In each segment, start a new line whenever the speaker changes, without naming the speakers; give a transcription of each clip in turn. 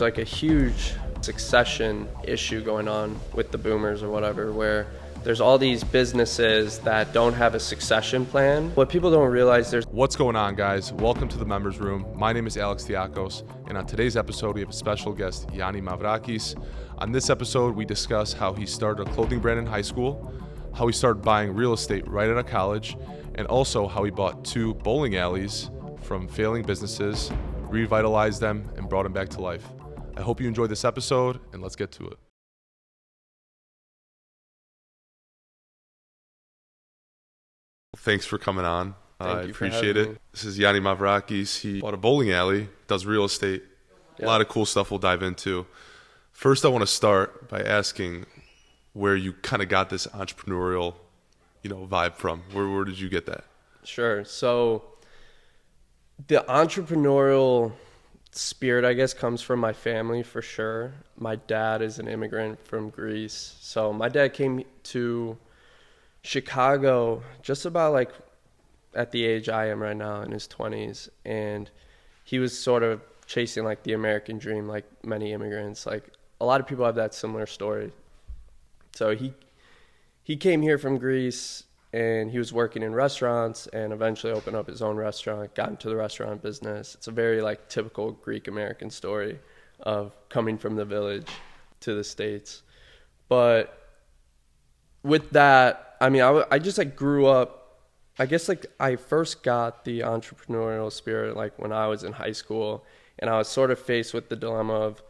like a huge succession issue going on with the boomers or whatever, where there's all these businesses that don't have a succession plan. What people don't realize
What's going on, guys? Welcome to the Members Room. My name is Alex Thiakos, and on today's episode, we have a special guest, Yianni Mavrakis. On this episode, we discuss how he started a clothing brand in high school, how he started buying real estate right out of college, and also how he bought 2 bowling alleys from failing businesses, revitalized them, and brought them back to life. I hope you enjoyed this episode, and let's get to it. Thanks for coming on. I appreciate it. This is Yianni Mavrakis. He bought a bowling alley, does real estate. A lot of cool stuff we'll dive into. First, I want to start by asking where you kind of got this entrepreneurial, vibe from. Where did you get that?
Sure. So the entrepreneurial spirit, I guess, comes from my family for sure. My dad is an immigrant from Greece. So my dad came to Chicago just about like at the age I am right now, in his 20s, and he was sort of chasing like the American dream, like many immigrants. Like a lot of people have that similar story. So he came here from Greece, and he was working in restaurants and eventually opened up his own restaurant, got into the restaurant business. It's a very like typical Greek American story of coming from the village to the States. But with that, I mean, I just like grew up, I guess like I first got the entrepreneurial spirit like when I was in high school, and I was sort of faced with the dilemma of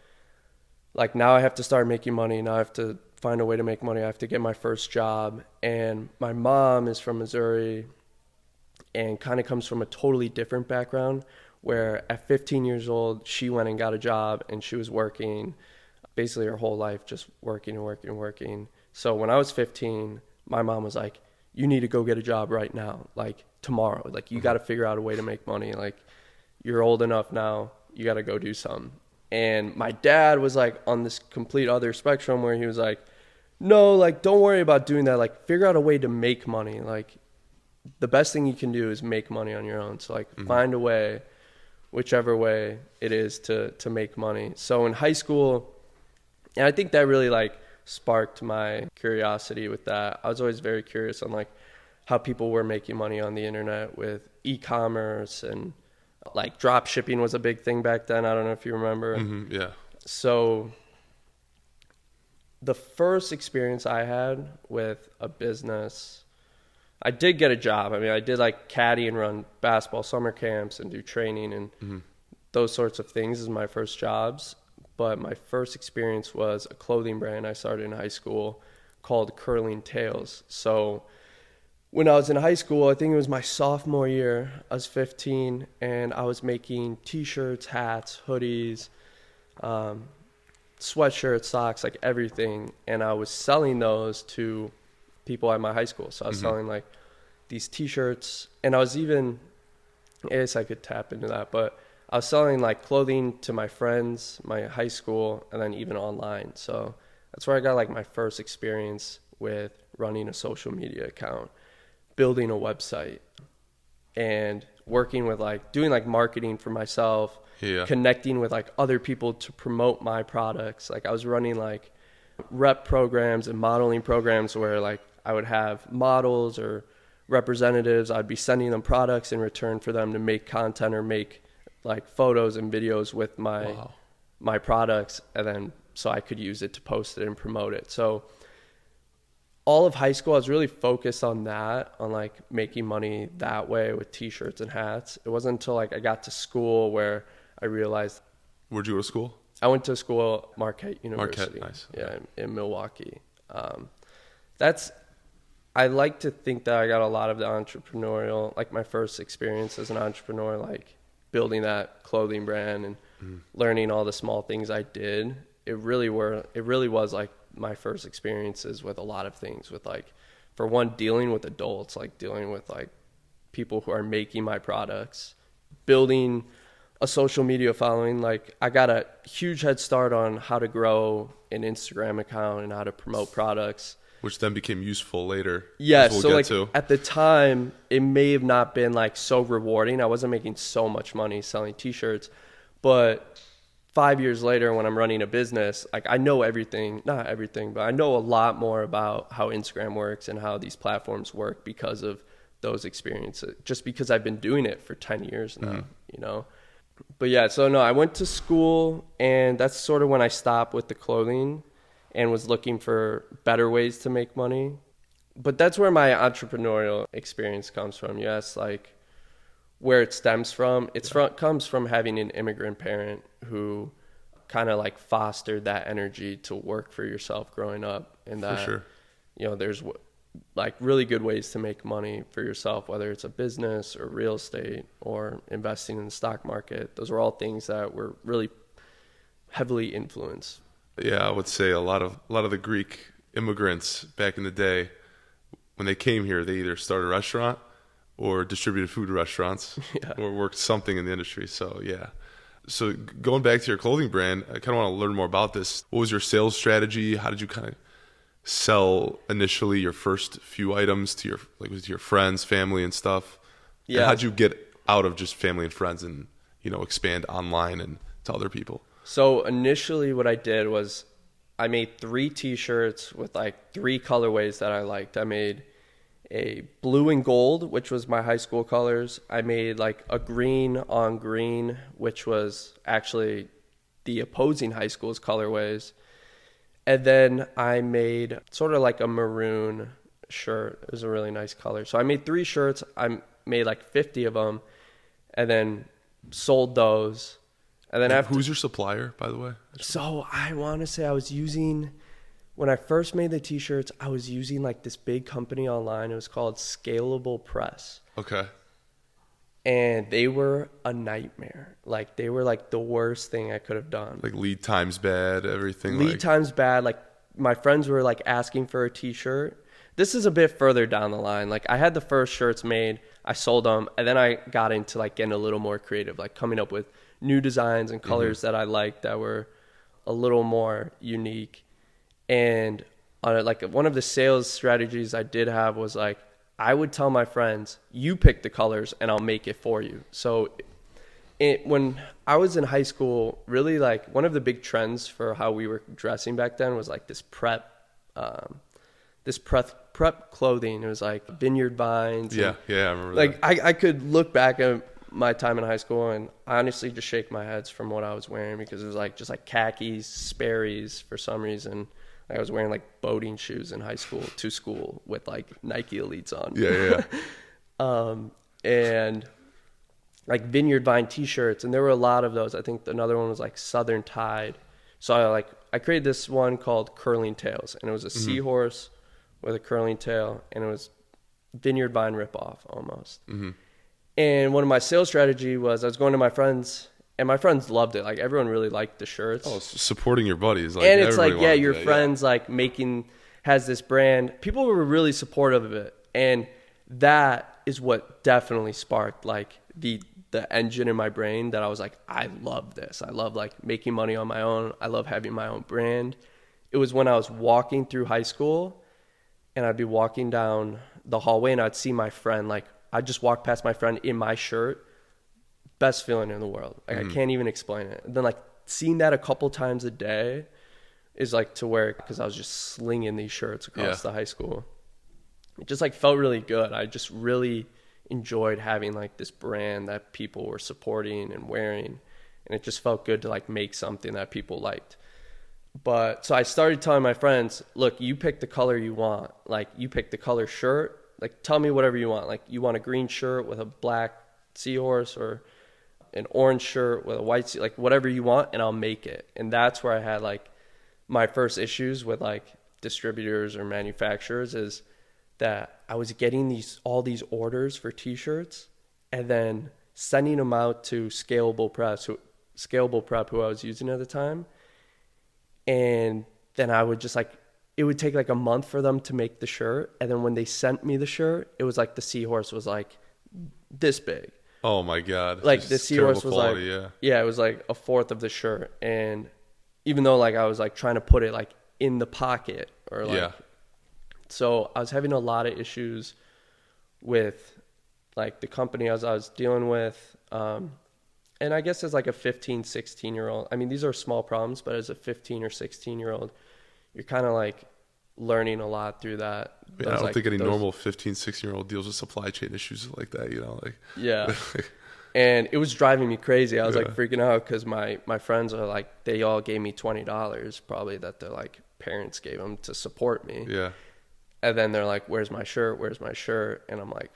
like, now I have to start making money. Now I have to find a way to make money. I have to get my first job. And my mom is from Missouri and kind of comes from a totally different background, where at 15 years old, she went and got a job, and she was working basically her whole life, just working and working and working. So when I was 15, my mom was like, you need to go get a job right now, like tomorrow. Like, you got to figure out a way to make money. Like, you're old enough now, you got to go do something. And my dad was like on this complete other spectrum, where he was like, no, like, don't worry about doing that. Like, figure out a way to make money. Like, the best thing you can do is make money on your own. So like, find a way, whichever way it is, to make money. So in high school, and I think that really like sparked my curiosity with that. I was always very curious on like how people were making money on the internet with e-commerce, and like drop shipping was a big thing back then. I don't know if you remember.
Yeah.
So the first experience I had with a business, I did get a job. I mean, I did like caddy and run basketball summer camps and do training and those sorts of things as my first jobs. But my first experience was a clothing brand I started in high school called Curling Tails. So when I was in high school, I think it was my sophomore year, I was 15, and I was making t-shirts, hats, hoodies, sweatshirts, socks, like everything. And I was selling those to people at my high school. So I was selling like these t-shirts, and I was even, I guess I could tap into that, but I was selling like clothing to my friends, my high school, and then even online. So that's where I got like my first experience with running a social media account, building a website, and working with like doing like marketing for myself, connecting with like other people to promote my products. Like, I was running like rep programs and modeling programs where like I would have models or representatives. I'd be sending them products in return for them to make content or make like photos and videos with my products, and then so I could use it to post it and promote it. So all of high school, I was really focused on that, on like making money that way with t-shirts and hats. It wasn't until like I got to school where I realized.
Where'd you go to school?
I went to school, Marquette University.
Marquette, nice.
Yeah, in Milwaukee. I like to think that I got a lot of the entrepreneurial, like my first experience as an entrepreneur, like building that clothing brand and learning all the small things I did. It really was like my first experiences with a lot of things, with like, for one, dealing with adults, like dealing with like people who are making my products, building a social media following. Like, I got a huge head start on how to grow an Instagram account and how to promote products.
Which then became useful later.
Yeah, so like at the time, it may have not been like so rewarding. I wasn't making so much money selling t-shirts, but 5 years later, when I'm running a business, like I know everything, not everything, but I know a lot more about how Instagram works and how these platforms work because of those experiences, just because I've been doing it for 10 years now, you know? But yeah, so no, I went to school, and that's sort of when I stopped with the clothing and was looking for better ways to make money. But that's where my entrepreneurial experience comes from. Yes, like where it stems from, comes from having an immigrant parent who kind of like fostered that energy to work for yourself growing up, and that, you know, there's like really good ways to make money for yourself, whether it's a business or real estate or investing in the stock market. Those are all things that were really heavily influenced.
Yeah, I would say a lot of the Greek immigrants back in the day, when they came here, they either started a restaurant or distributed food to restaurants or worked something in the industry. So yeah. So going back to your clothing brand, I kind of want to learn more about this. What was your sales strategy? How did you kind of sell initially your first few items to your friends, family, and stuff? Yeah. And how'd you get out of just family and friends and, you know, expand online and to other people?
So initially what I did was I made 3 t-shirts with like 3 colorways that I liked. I made a blue and gold, which was my high school colors. I made like a green on green, which was actually the opposing high school's colorways. And then I made sort of like a maroon shirt. It was a really nice color. So I made 3 shirts. I made like 50 of them and then sold those. And then
who's your supplier, by the way?
So I want to say I was using, when I first made the t-shirts, I was using like this big company online. It was called Scalable Press.
Okay.
And they were a nightmare. Like they were like the worst thing I could have done.
Like lead time's bad, everything.
Lead time's bad. Like my friends were like asking for a t-shirt. This is a bit further down the line. Like I had the first shirts made, I sold them, and then I got into like getting a little more creative, like coming up with new designs and colors that I liked that were a little more unique. And like one of the sales strategies I did have was like, I would tell my friends, you pick the colors and I'll make it for you. So when I was in high school, really like one of the big trends for how we were dressing back then was like this prep clothing. It was like vineyard vines.
Yeah, I remember
like
that.
I could look back at my time in high school and honestly just shake my head from what I was wearing, because it was like just like khakis, Sperry's for some reason. I was wearing like boating shoes in high school to school with like Nike Elites on.
Yeah.
And like vineyard vine t-shirts, and there were a lot of those. I think another one was like Southern Tide. So I created this one called Curling Tails, and it was a seahorse with a curling tail, and it was vineyard vine ripoff almost. And one of my sales strategy was I was going to my friends, and my friends loved it. Like everyone really liked the shirts.
Oh, supporting your buddies. Like,
and it's like, yeah, your friends like has this brand. People were really supportive of it. And that is what definitely sparked like the engine in my brain that I was like, I love this. I love like making money on my own. I love having my own brand. It was when I was walking through high school, and I'd be walking down the hallway and I'd see my friend, like I'd just walk past my friend in my shirt. Best feeling in the world. Like I can't even explain it. And then like seeing that a couple times a day is like to where, because I was just slinging these shirts across the high school. It just like felt really good. I just really enjoyed having like this brand that people were supporting and wearing, and it just felt good to like make something that people liked. But so I started telling my friends, look, you pick the color you want. Like you pick the color shirt. Like tell me whatever you want. Like you want a green shirt with a black seahorse, or an orange shirt with a white like whatever you want, and I'll make it. And that's where I had like my first issues with like distributors or manufacturers, is that I was getting all these orders for t-shirts and then sending them out to Scalable Prep, who I was using at the time. And then I would just like, it would take like a month for them to make the shirt. And then when they sent me the shirt, it was like the seahorse was like this big.
Oh my God.
Like the seahorse was quality, like, yeah, it was like a fourth of the shirt. And even though like I was like trying to put it like in the pocket or like, so I was having a lot of issues with like the company I was dealing with. And And I guess as like a 15, 16-year-old, I mean, these are small problems, but as a 15 or 16-year-old, you're kind of like learning a lot through that.
I don't think any normal 15, 16-year-old deals with supply chain issues like that, like.
Yeah. And it was driving me crazy. I was like freaking out because my friends are like, they all gave me $20 probably that their like parents gave them to support me.
Yeah.
And then they're like, where's my shirt? Where's my shirt? And I'm like,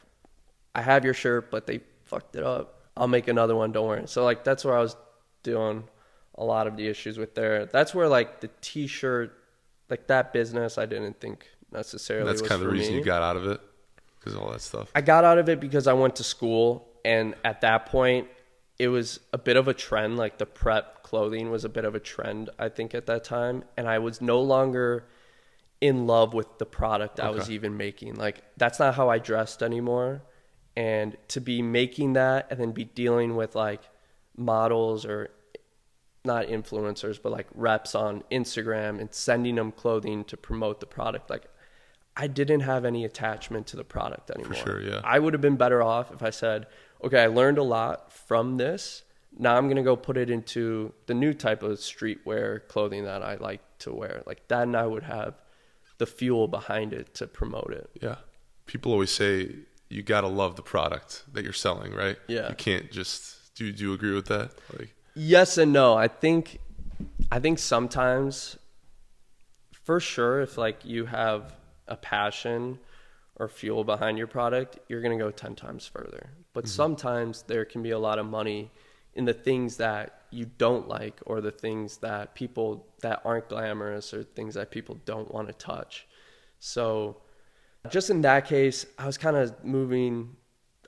I have your shirt, but they fucked it up. I'll make another one, don't worry. So like that's where I was doing a lot of the issues with there. That's where like the t-shirt, like that business, I didn't think necessarily was for me.
That's kind of the reason you got out of it, because of all that stuff.
I got out of it because I went to school, and at that point it was a bit of a trend. Like the prep clothing was a bit of a trend, I think, at that time. And I was no longer in love with the product I was even making. Like that's not how I dressed anymore. And to be making that and then be dealing with like models, or not influencers, but like reps on Instagram and sending them clothing to promote the product. Like I didn't have any attachment to the product anymore.
For sure, yeah.
I would have been better off if I said, okay, I learned a lot from this. Now I'm going to go put it into the new type of streetwear clothing that I like to wear. Like then I would have the fuel behind it to promote it.
Yeah. People always say you got to love the product that you're selling, right?
Yeah.
You can't just, do you agree with that? Like,
yes and no. I think sometimes, for sure, if like you have a passion or fuel behind your product, you're going to go 10 times further. But sometimes there can be a lot of money in the things that you don't like, or the things that people that aren't glamorous, or things that people don't want to touch. So just in that case, I was kind of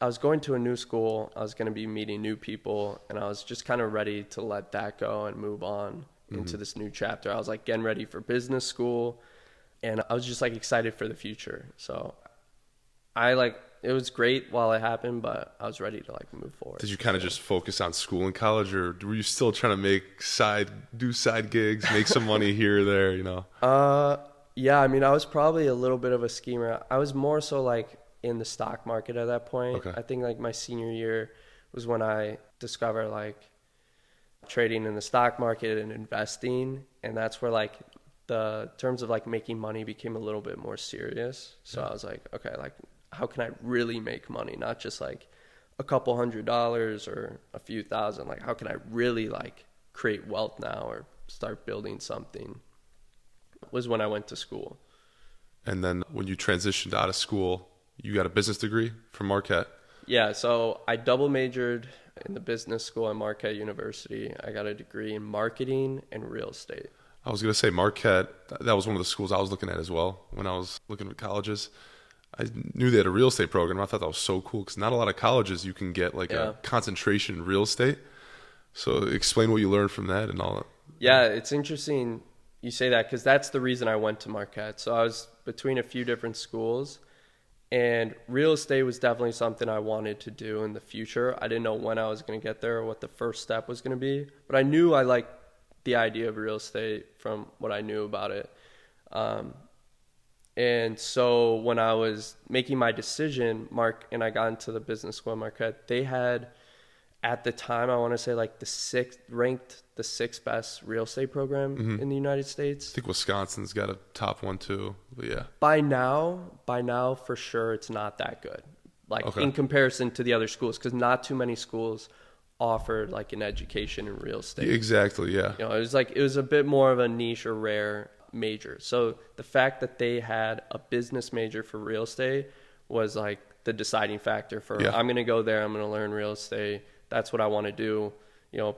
I was going to a new school. I was going to be meeting new people, and I was just kind of ready to let that go and move on into this new chapter. I was like getting ready for business school, and I was just like excited for the future. So it was great while it happened, but I was ready to like move forward.
Did you kind of just focus on school and college, or were you still trying to do side gigs, make some money here or there,
Yeah, I mean, I was probably a little bit of a schemer. I was more so like in the stock market at that point.
Okay.
I think like my senior year was when I discovered like trading in the stock market and investing. And that's where like the terms of like making money became a little bit more serious. So I was like, okay, like how can I really make money? Not just like a couple $100s or a few thousand. Like how can I really like create wealth now or start building something? Was when I went to school.
And then when you transitioned out of school, you got a business degree from Marquette?
Yeah, so I double majored in the business school at Marquette University. I got a degree in marketing and real estate.
I was going to say Marquette, that was one of the schools I was looking at as well when I was looking at colleges. I knew they had a real estate program. I thought that was so cool because not a lot of colleges you can get like a concentration in real estate. So explain what you learned from that and all that.
Yeah, it's interesting you say that because that's the reason I went to Marquette. So I was between a few different schools, and real estate was definitely something I wanted to do in the future. I didn't know when I was going to get there or what the first step was going to be, but I knew I liked the idea of real estate from what I knew about it. And so when I was making my decision, and I got into the business school at Marquette, they had, at the time, I want to say like the sixth best real estate program in the United States.
I think Wisconsin's got a top one too, but yeah.
By now, for sure, it's not that good. Like in comparison to the other schools, because not too many schools offered like an education in real estate.
Exactly, yeah.
It was a bit more of a niche or rare major. So the fact that they had a business major for real estate was like the deciding factor for I'm going to go there, I'm going to learn real estate. That's what I want to do,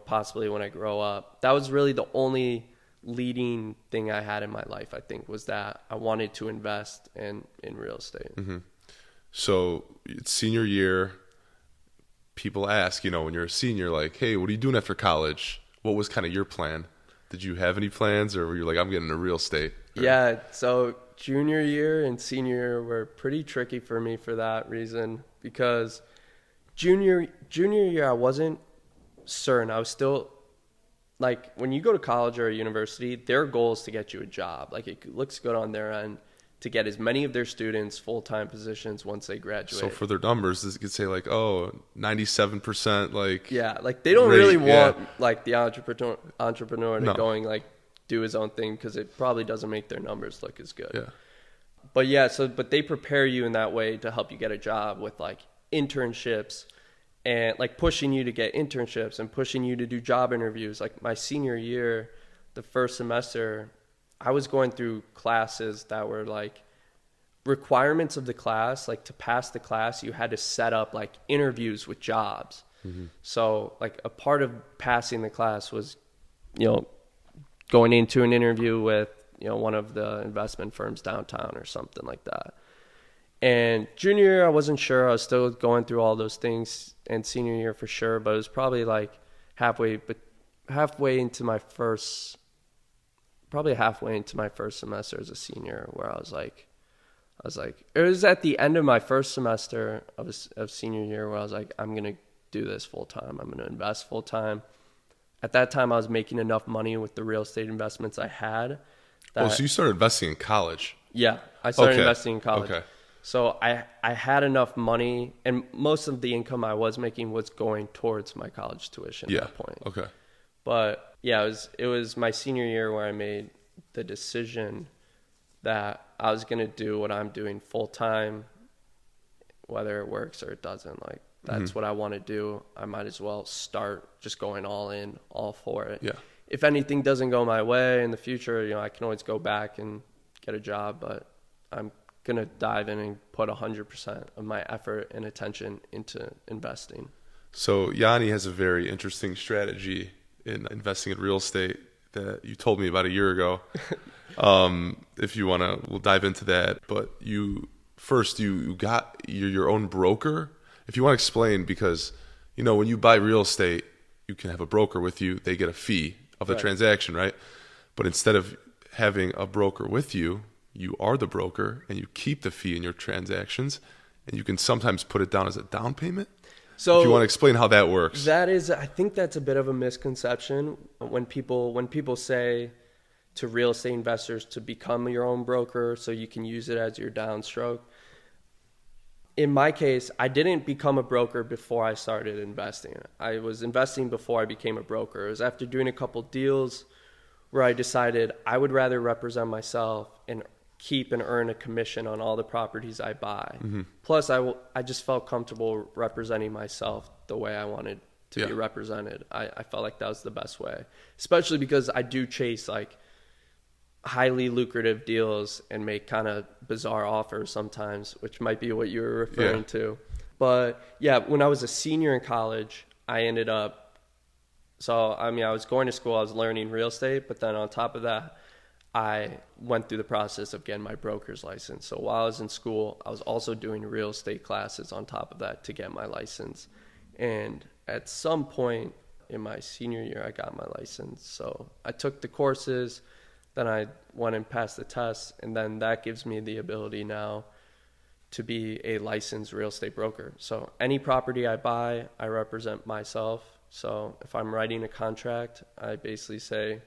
possibly when I grow up. That was really the only leading thing I had in my life, I think, was that I wanted to invest in real estate.
Mm-hmm. So it's senior year. People ask, when you're a senior, like, hey, what are you doing after college? What was kind of your plan? Did you have any plans, or were you like, I'm getting into real estate? Or...
Yeah, so junior year and senior year were pretty tricky for me for that reason, because junior year I wasn't certain. I was still, like, when you go to college or a university, their goal is to get you a job. Like, it looks good on their end to get as many of their students full-time positions once they graduate.
So for their numbers, this could say like, 97%, like.
Yeah, like they don't really want like the entrepreneur to going like do his own thing, because it probably doesn't make their numbers look as good.
Yeah.
But they prepare you in that way to help you get a job with like internships and like pushing you to get internships and pushing you to do job interviews. Like my senior year, the first semester, I was going through classes that were like requirements of the class. Like to pass the class, you had to set up like interviews with jobs. Mm-hmm. So like a part of passing the class was, going into an interview with, one of the investment firms downtown or something like that. And junior year, I wasn't sure. I was still going through all those things, and senior year for sure. But it was probably like halfway into my first semester as a senior, where I was like, it was at the end of my first semester of senior year where I was like, I'm going to do this full time. I'm going to invest full time. At that time, I was making enough money with the real estate investments I had.
So you started investing in college?
Yeah, I started investing in college.
Okay.
So I had enough money, and most of the income I was making was going towards my college tuition at that point.
Okay.
But yeah, it was my senior year where I made the decision that I was going to do what I'm doing full time, whether it works or it doesn't. Like that's what I want to do. I might as well start just going all in, all for it.
Yeah.
If anything doesn't go my way in the future, I can always go back and get a job, but I'm going to dive in and put 100% of my effort and attention into investing.
So Yianni has a very interesting strategy in investing in real estate that you told me about a year ago. If you want to, we'll dive into that. But you're your own broker. If you want to explain, because, when you buy real estate, you can have a broker with you. They get a fee of the transaction, right? But instead of having a broker with you, you are the broker and you keep the fee in your transactions, and you can sometimes put it down as a down payment. So if you want to explain how that works.
I think that's a bit of a misconception when people say to real estate investors to become your own broker so you can use it as your downstroke. In my case, I didn't become a broker before I started investing. I was investing before I became a broker. It was after doing a couple deals where I decided I would rather represent myself and keep and earn a commission on all the properties I buy. Mm-hmm. Plus, I just felt comfortable representing myself the way I wanted to be represented. I felt like that was the best way, especially because I do chase like highly lucrative deals and make kind of bizarre offers sometimes, which might be what you were referring to. But yeah, when I was a senior in college, I was going to school, I was learning real estate, but then on top of that, I went through the process of getting my broker's license. So while I was in school, I was also doing real estate classes on top of that to get my license. And at some point in my senior year, I got my license. So I took the courses, then I went and passed the test, and then that gives me the ability now to be a licensed real estate broker. So any property I buy, I represent myself. So if I'm writing a contract, I basically say,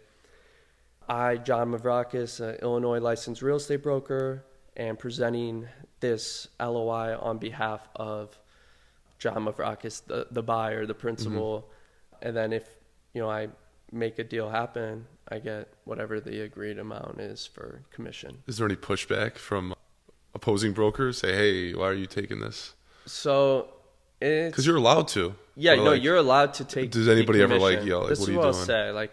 I, Yianni Mavrakis, an Illinois licensed real estate broker, am presenting this LOI on behalf of Yianni Mavrakis, the buyer, the principal. Mm-hmm. And then if, I make a deal happen, I get whatever the agreed amount is for commission.
Is there any pushback from opposing brokers? Say, hey, why are you taking this?
So it's...
Because you're allowed to.
Yeah, you're allowed to take.
Does anybody ever yell,
this
what are you
doing?
This is
what I'll say.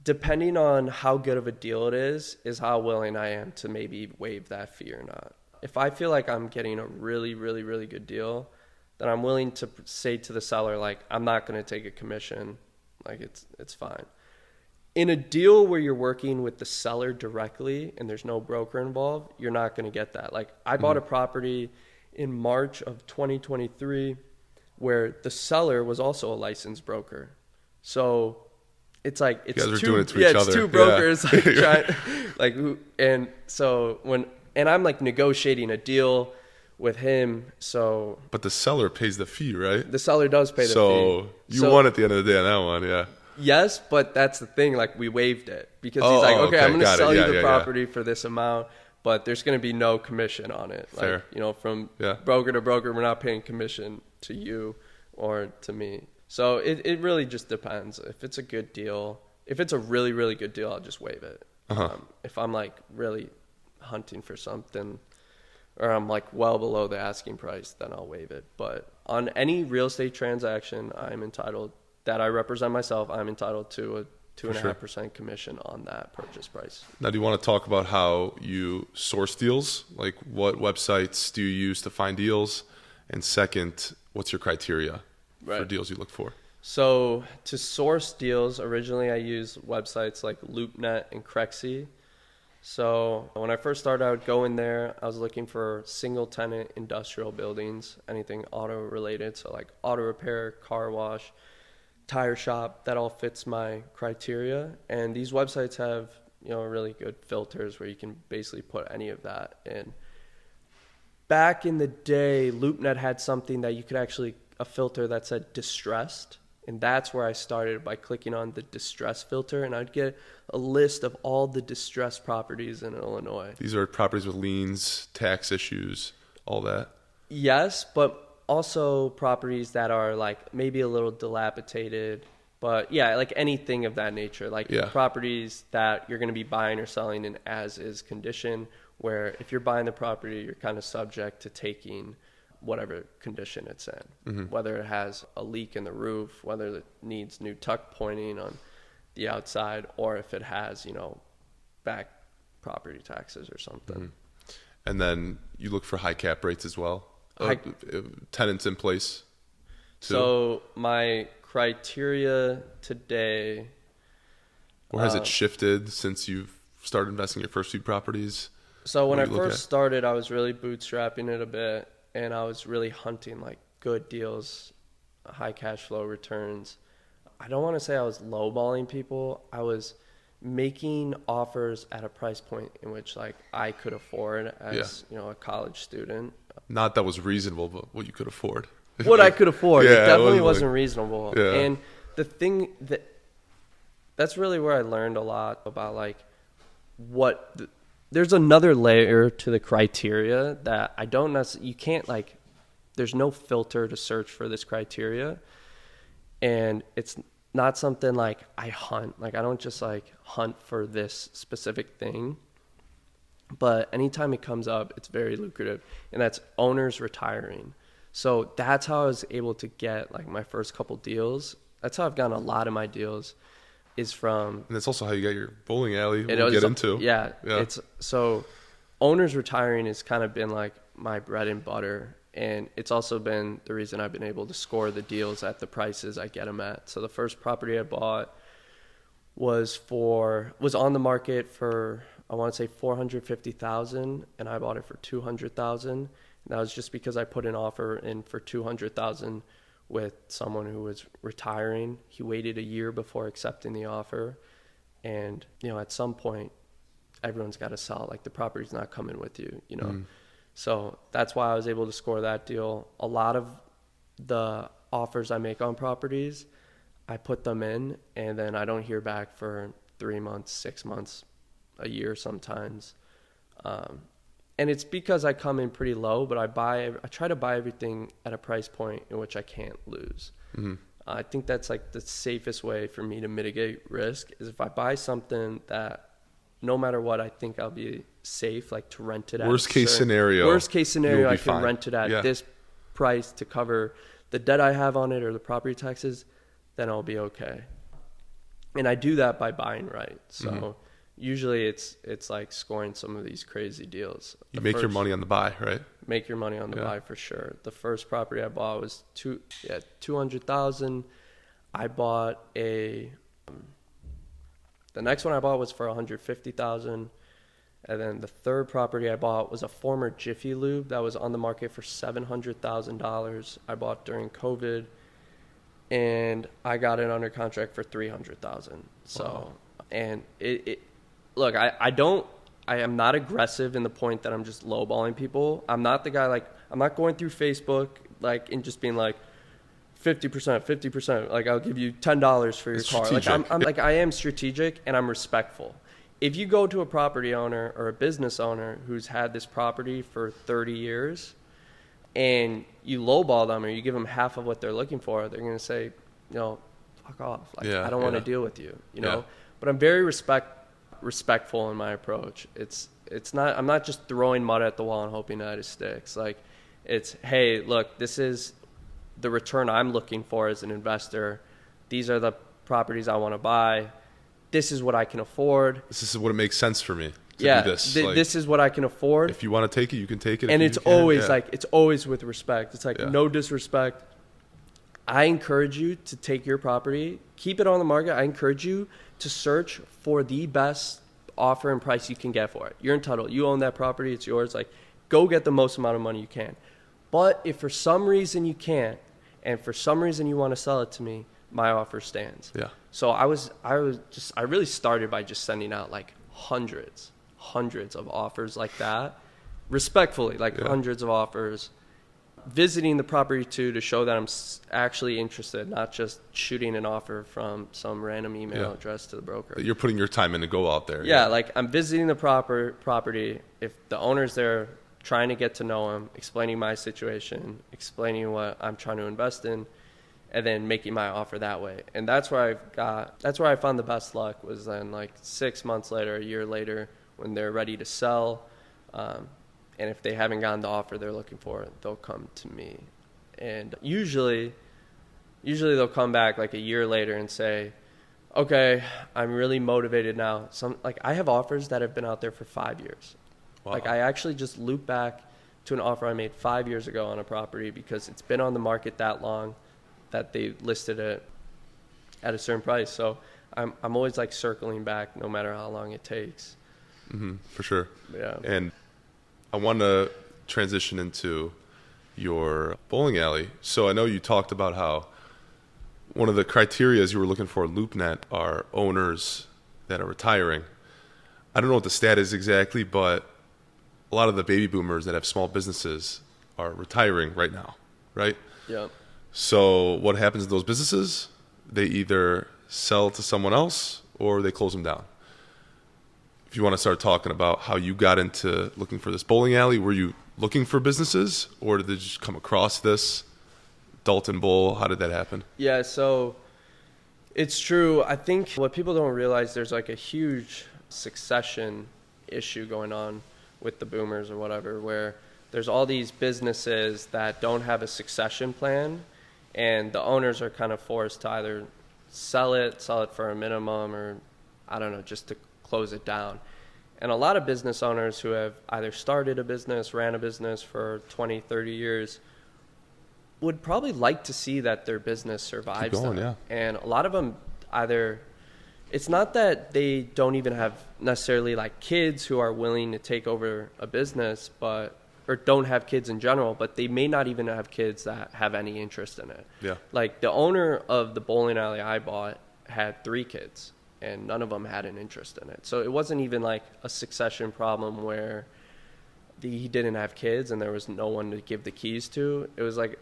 Depending on how good of a deal it is how willing I am to maybe waive that fee or not. If I feel like I'm getting a really, really, really good deal, then I'm willing to say to the seller, I'm not going to take a commission. It's fine. In a deal where you're working with the seller directly and there's no broker involved, you're not going to get that. I bought a property in March of 2023 where the seller was also a licensed broker. So it's
doing it to each other.
It's two brokers and I'm negotiating a deal with him. So
but the seller pays the fee, right?
The seller does pay the fee.
So you won at the end of the day on that one, yeah.
Yes, but that's the thing. We waived it because he's okay, I'm going to sell you the property for this amount, but there's going to be no commission on it.
Fair.
From broker to broker, we're not paying commission to you or to me. So it really just depends. If it's a good deal, if it's a really, really good deal, I'll just waive it. If I'm like really hunting for something, or I'm like well below the asking price, then I'll waive it. But on any real estate transaction, that I represent myself, I'm entitled to a 2.5% commission on that purchase price.
Now, do you want to talk about how you source deals? Like, what websites do you use to find deals? And second, what's your criteria for deals you look for?
So to source deals, originally I used websites like LoopNet and Crexy. So when I first started, I would go in there. I was looking for single tenant industrial buildings, anything auto related. So like auto repair, car wash, tire shop, that all fits my criteria. And these websites have, really good filters where you can basically put any of that in. Back in the day, LoopNet had something that you could a filter that said distressed. And that's where I started, by clicking on the distress filter, and I'd get a list of all the distressed properties in Illinois.
These are properties with liens, tax issues, all that?
Yes, but also properties that are like maybe a little dilapidated, but like anything of that nature, like properties that you're going to be buying or selling in as-is condition, where if you're buying the property, you're kind of subject to taking whatever condition it's in, whether it has a leak in the roof, whether it needs new tuck pointing on the outside, or if it has, back property taxes or something.
And then you look for high cap rates as well, tenants in place too.
So my criteria today,
or has it shifted since you've started investing in your first few properties?
So when I first started, I was really bootstrapping it a bit. And I was really hunting like good deals, high cash flow returns. I don't want to say I was lowballing people. I was making offers at a price point in which like I could afford as a college student.
Not that was reasonable, but what you could afford.
What I could afford. It definitely wasn't reasonable.
Yeah.
And the thing that's really where I learned a lot about like there's another layer to the criteria that I don't necessarily, you can't there's no filter to search for this criteria. And it's not something like I hunt. Like I don't just hunt for this specific thing. But anytime it comes up, it's very lucrative. And that's owners retiring. So that's how I was able to get my first couple deals. That's how I've gotten a lot of my deals. Is from,
and that's also how you got your bowling alley we'll get into.
Yeah. It's so owners retiring has kind of been like my bread and butter, and it's also been the reason I've been able to score the deals at the prices I get them at. So the first property I bought was on the market for, I want to say $450,000, and I bought it for $200,000. And that was just because I put an offer in for $200,000 with someone who was retiring. He waited a year before accepting the offer. And, at some point, everyone's got to sell. The property's not coming with you, So that's why I was able to score that deal. A lot of the offers I make on properties, I put them in, and then I don't hear back for 3 months, 6 months, a year sometimes. And it's because I come in pretty low, but I try to buy everything at a price point in which I can't lose. I think that's the safest way for me to mitigate risk is if I buy something that no matter what, I think I'll be safe, to rent it at.
Worst case scenario,
I can rent it at this price to cover the debt I have on it or the property taxes, then I'll be okay. And I do that by buying right. So usually it's scoring some of these crazy deals.
You make your money on the buy, right?
Make your money on the buy for sure. The first property I bought was $200,000. I bought the next one I bought was for $150,000. And then the third property I bought was a former Jiffy Lube that was on the market for $700,000. I bought during COVID, and I got it under contract for $300,000. So, and look, I am not aggressive in the point that I'm just lowballing people. I'm not the guy I'm not going through Facebook and just being 50%, 50%. I'll give you $10 for your car. I am strategic and I'm respectful. if you go to a property owner or a business owner who's had this property for 30 years and you lowball them or you give them half of what they're looking for, they're going to say, fuck off. Like, I don't want to deal with you, know? But I'm very respectful in my approach. I'm not just throwing mud at the wall and hoping that it sticks. Like, it's, hey, look, this is the return I'm looking for as an investor. These are the properties I want to buy. This is what I can afford.
This is what it makes sense for me to do this.
This is what I can afford.
If you want to take it, you can take it.
And it's always it's always with respect. It's like no disrespect. I encourage you to take your property, keep it on the market. I encourage you to search for the best offer and price you can get for it. You're entitled. You own that property. It's yours. Like, go get the most amount of money you can. But if for some reason you can't, and for some reason you want to sell it to me, my offer stands.
Yeah.
So I really started by just sending out like hundreds of offers like that, respectfully, like hundreds of offers, visiting the property too to show that I'm actually interested, not just shooting an offer from some random email address to the broker.
You're putting your time in to go out there.
Yeah, like I'm visiting the property. If the owner's there, trying to get to know him, explaining my situation, explaining what I'm trying to invest in, and then making my offer that way. And that's where I found the best luck, was then like 6 months later, a year later, when they're ready to sell. And if they haven't gotten the offer they're looking for, they'll come to me. And usually they'll come back like a year later and say, okay, I'm really motivated now. I have offers that have been out there for 5 years. Wow. Like, I actually just loop back to an offer I made 5 years ago on a property because it's been on the market that long that they listed it at a certain price. So I'm always like circling back no matter how long it takes.
Mm-hmm, for sure.
Yeah.
And I want to transition into your bowling alley. So I know you talked about how one of the criteria you were looking for LoopNet are owners that are retiring. I don't know what the stat is exactly, but a lot of the baby boomers that have small businesses are retiring right now, right?
Yeah.
So what happens to those businesses? They either sell to someone else or they close them down. If you want to start talking about how you got into looking for this bowling alley, were you looking for businesses or did they just come across this? Dalton Bowl, how did that happen?
Yeah, so it's true. I think what people don't realize, there's like a huge succession issue going on with the boomers or whatever, where there's all these businesses that don't have a succession plan, and the owners are kind of forced to either sell it for a minimum, or I don't know, just to close it down. And a lot of business owners who have either started a business, ran a business for 20, 30 years would probably like to see that their business survives.
Keep going,
them. Yeah. And a lot of them either, it's not that they don't even have necessarily like kids who are willing to take over a business, or don't have kids in general, but they may not even have kids that have any interest in it.
Yeah.
Like the owner of the bowling alley I bought had 3 kids, and none of them had an interest in it. So it wasn't even like a succession problem where he didn't have kids and there was no one to give the keys to. It was like,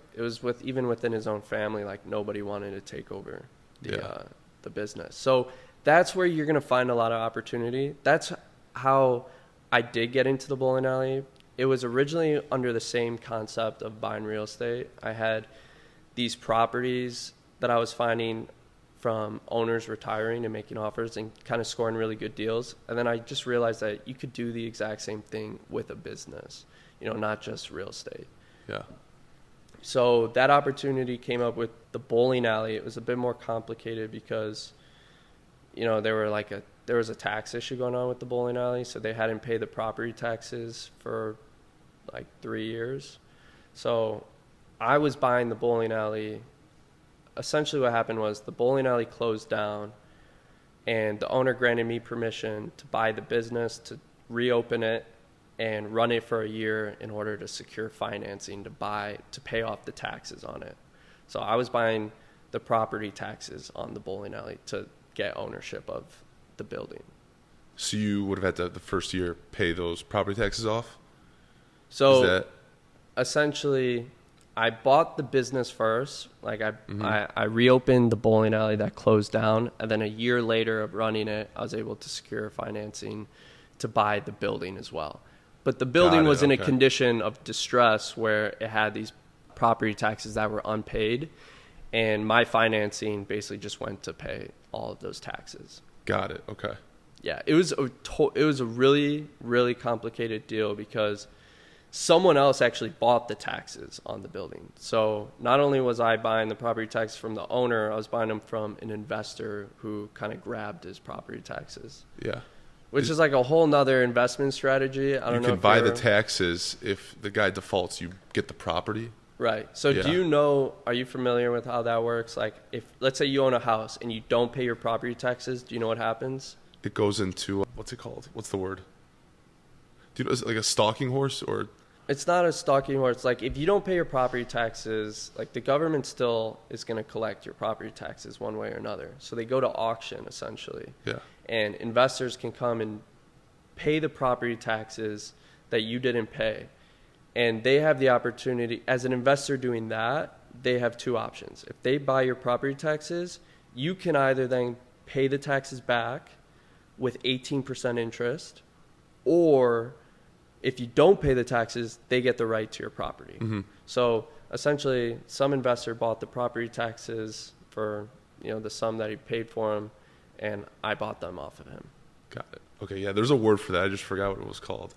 even within his own family, like nobody wanted to take over the business. So that's where you're going to find a lot of opportunity. That's how I did get into the bowling alley. It was originally under the same concept of buying real estate. I had these properties that I was finding from owners retiring and making offers and kind of scoring really good deals. And then I just realized that you could do the exact same thing with a business, not just real estate.
Yeah.
So that opportunity came up with the bowling alley. It was a bit more complicated because, there was a tax issue going on with the bowling alley. So they hadn't paid the property taxes for like 3 years. So I was buying the bowling alley. Essentially what happened was the bowling alley closed down and the owner granted me permission to buy the business, to reopen it and run it for a year in order to secure financing to pay off the taxes on it. So I was buying the property taxes on the bowling alley to get ownership of the building.
So you would have had to, the first year, pay those property taxes off?
So essentially, I bought the business first. Like I reopened the bowling alley that closed down, and then a year later of running it, I was able to secure financing to buy the building as well. But the building was in a condition of distress where it had these property taxes that were unpaid, and my financing basically just went to pay all of those taxes.
Got it. Okay.
Yeah, it was a really, really complicated deal because someone else actually bought the taxes on the building. So not only was I buying the property taxes from the owner, I was buying them from an investor who kind of grabbed his property taxes.
Yeah.
Which is like a whole nother investment strategy. I don't know.
You can buy the taxes if the guy defaults, you get the property.
Right. So are you familiar with how that works? Like if, let's say you own a house and you don't pay your property taxes, do you know what happens?
It goes into, what's it called? What's the word? Do you know, is it like a stalking horse or?
It's not a stalking horse. Like if you don't pay your property taxes, like the government still is going to collect your property taxes one way or another. So they go to auction essentially.
Yeah.
And investors can come and pay the property taxes that you didn't pay. And they have the opportunity, as an investor doing that, they have two options. If they buy your property taxes, you can either then pay the taxes back with 18% interest, or if you don't pay the taxes, they get the right to your property. Mm-hmm. So essentially, some investor bought the property taxes for the sum that he paid for them, and I bought them off of him.
Got it. Okay, yeah, there's a word for that. I just forgot what it was called.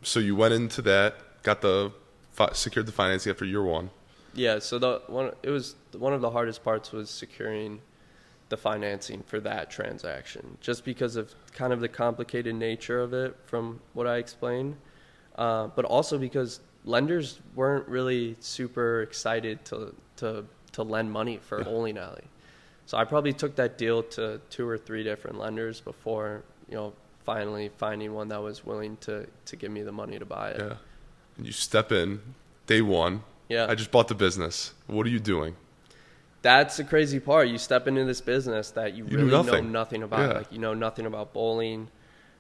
So you went into that, got secured the financing after year one.
Yeah, so one of the hardest parts was securing the financing for that transaction, just because of kind of the complicated nature of it from what I explained, but also because lenders weren't really super excited to lend money for a bowling alley. So I probably took that deal to 2 or 3 different lenders before, finally finding one that was willing to give me the money to buy it.
Yeah. And you step in, day one.
Yeah.
I just bought the businit. What are you doing?
That's the crazy part. You step into this business that you really know nothing about.
Yeah.
Like, you know nothing about bowling.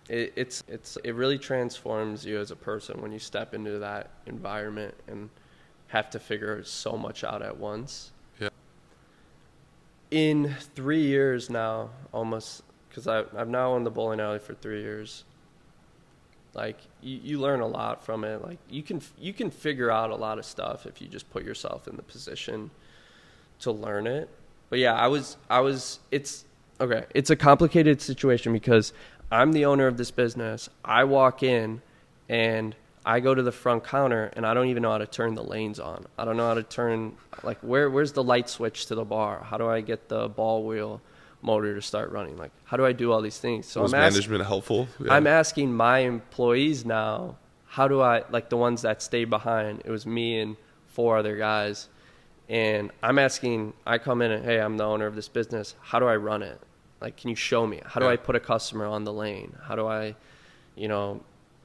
It really transforms you as a person when you step into that environment and have to figure so much out at once.
Yeah.
In 3 years now, almost, because I've now owned the bowling alley for 3 years. Like you learn a lot from it. Like you can figure out a lot of stuff if you just put yourself in the position to learn it. But yeah, it's a complicated situation because I'm the owner of this business. I walk in and I go to the front counter and I don't even know how to turn the lanes on. I don't know how to turn, like, where's the light switch to the bar? How do I get the ball wheel motor to start running? Like, how do I do all these things? So
was management helpful? Yeah.
I'm asking my employees now, how do I, like the ones that stayed behind, it was me and 4 other guys. And I come in and, hey, I'm the owner of this business. How do I run it? Like, can you show me? How do I put a customer on the lane? How do I,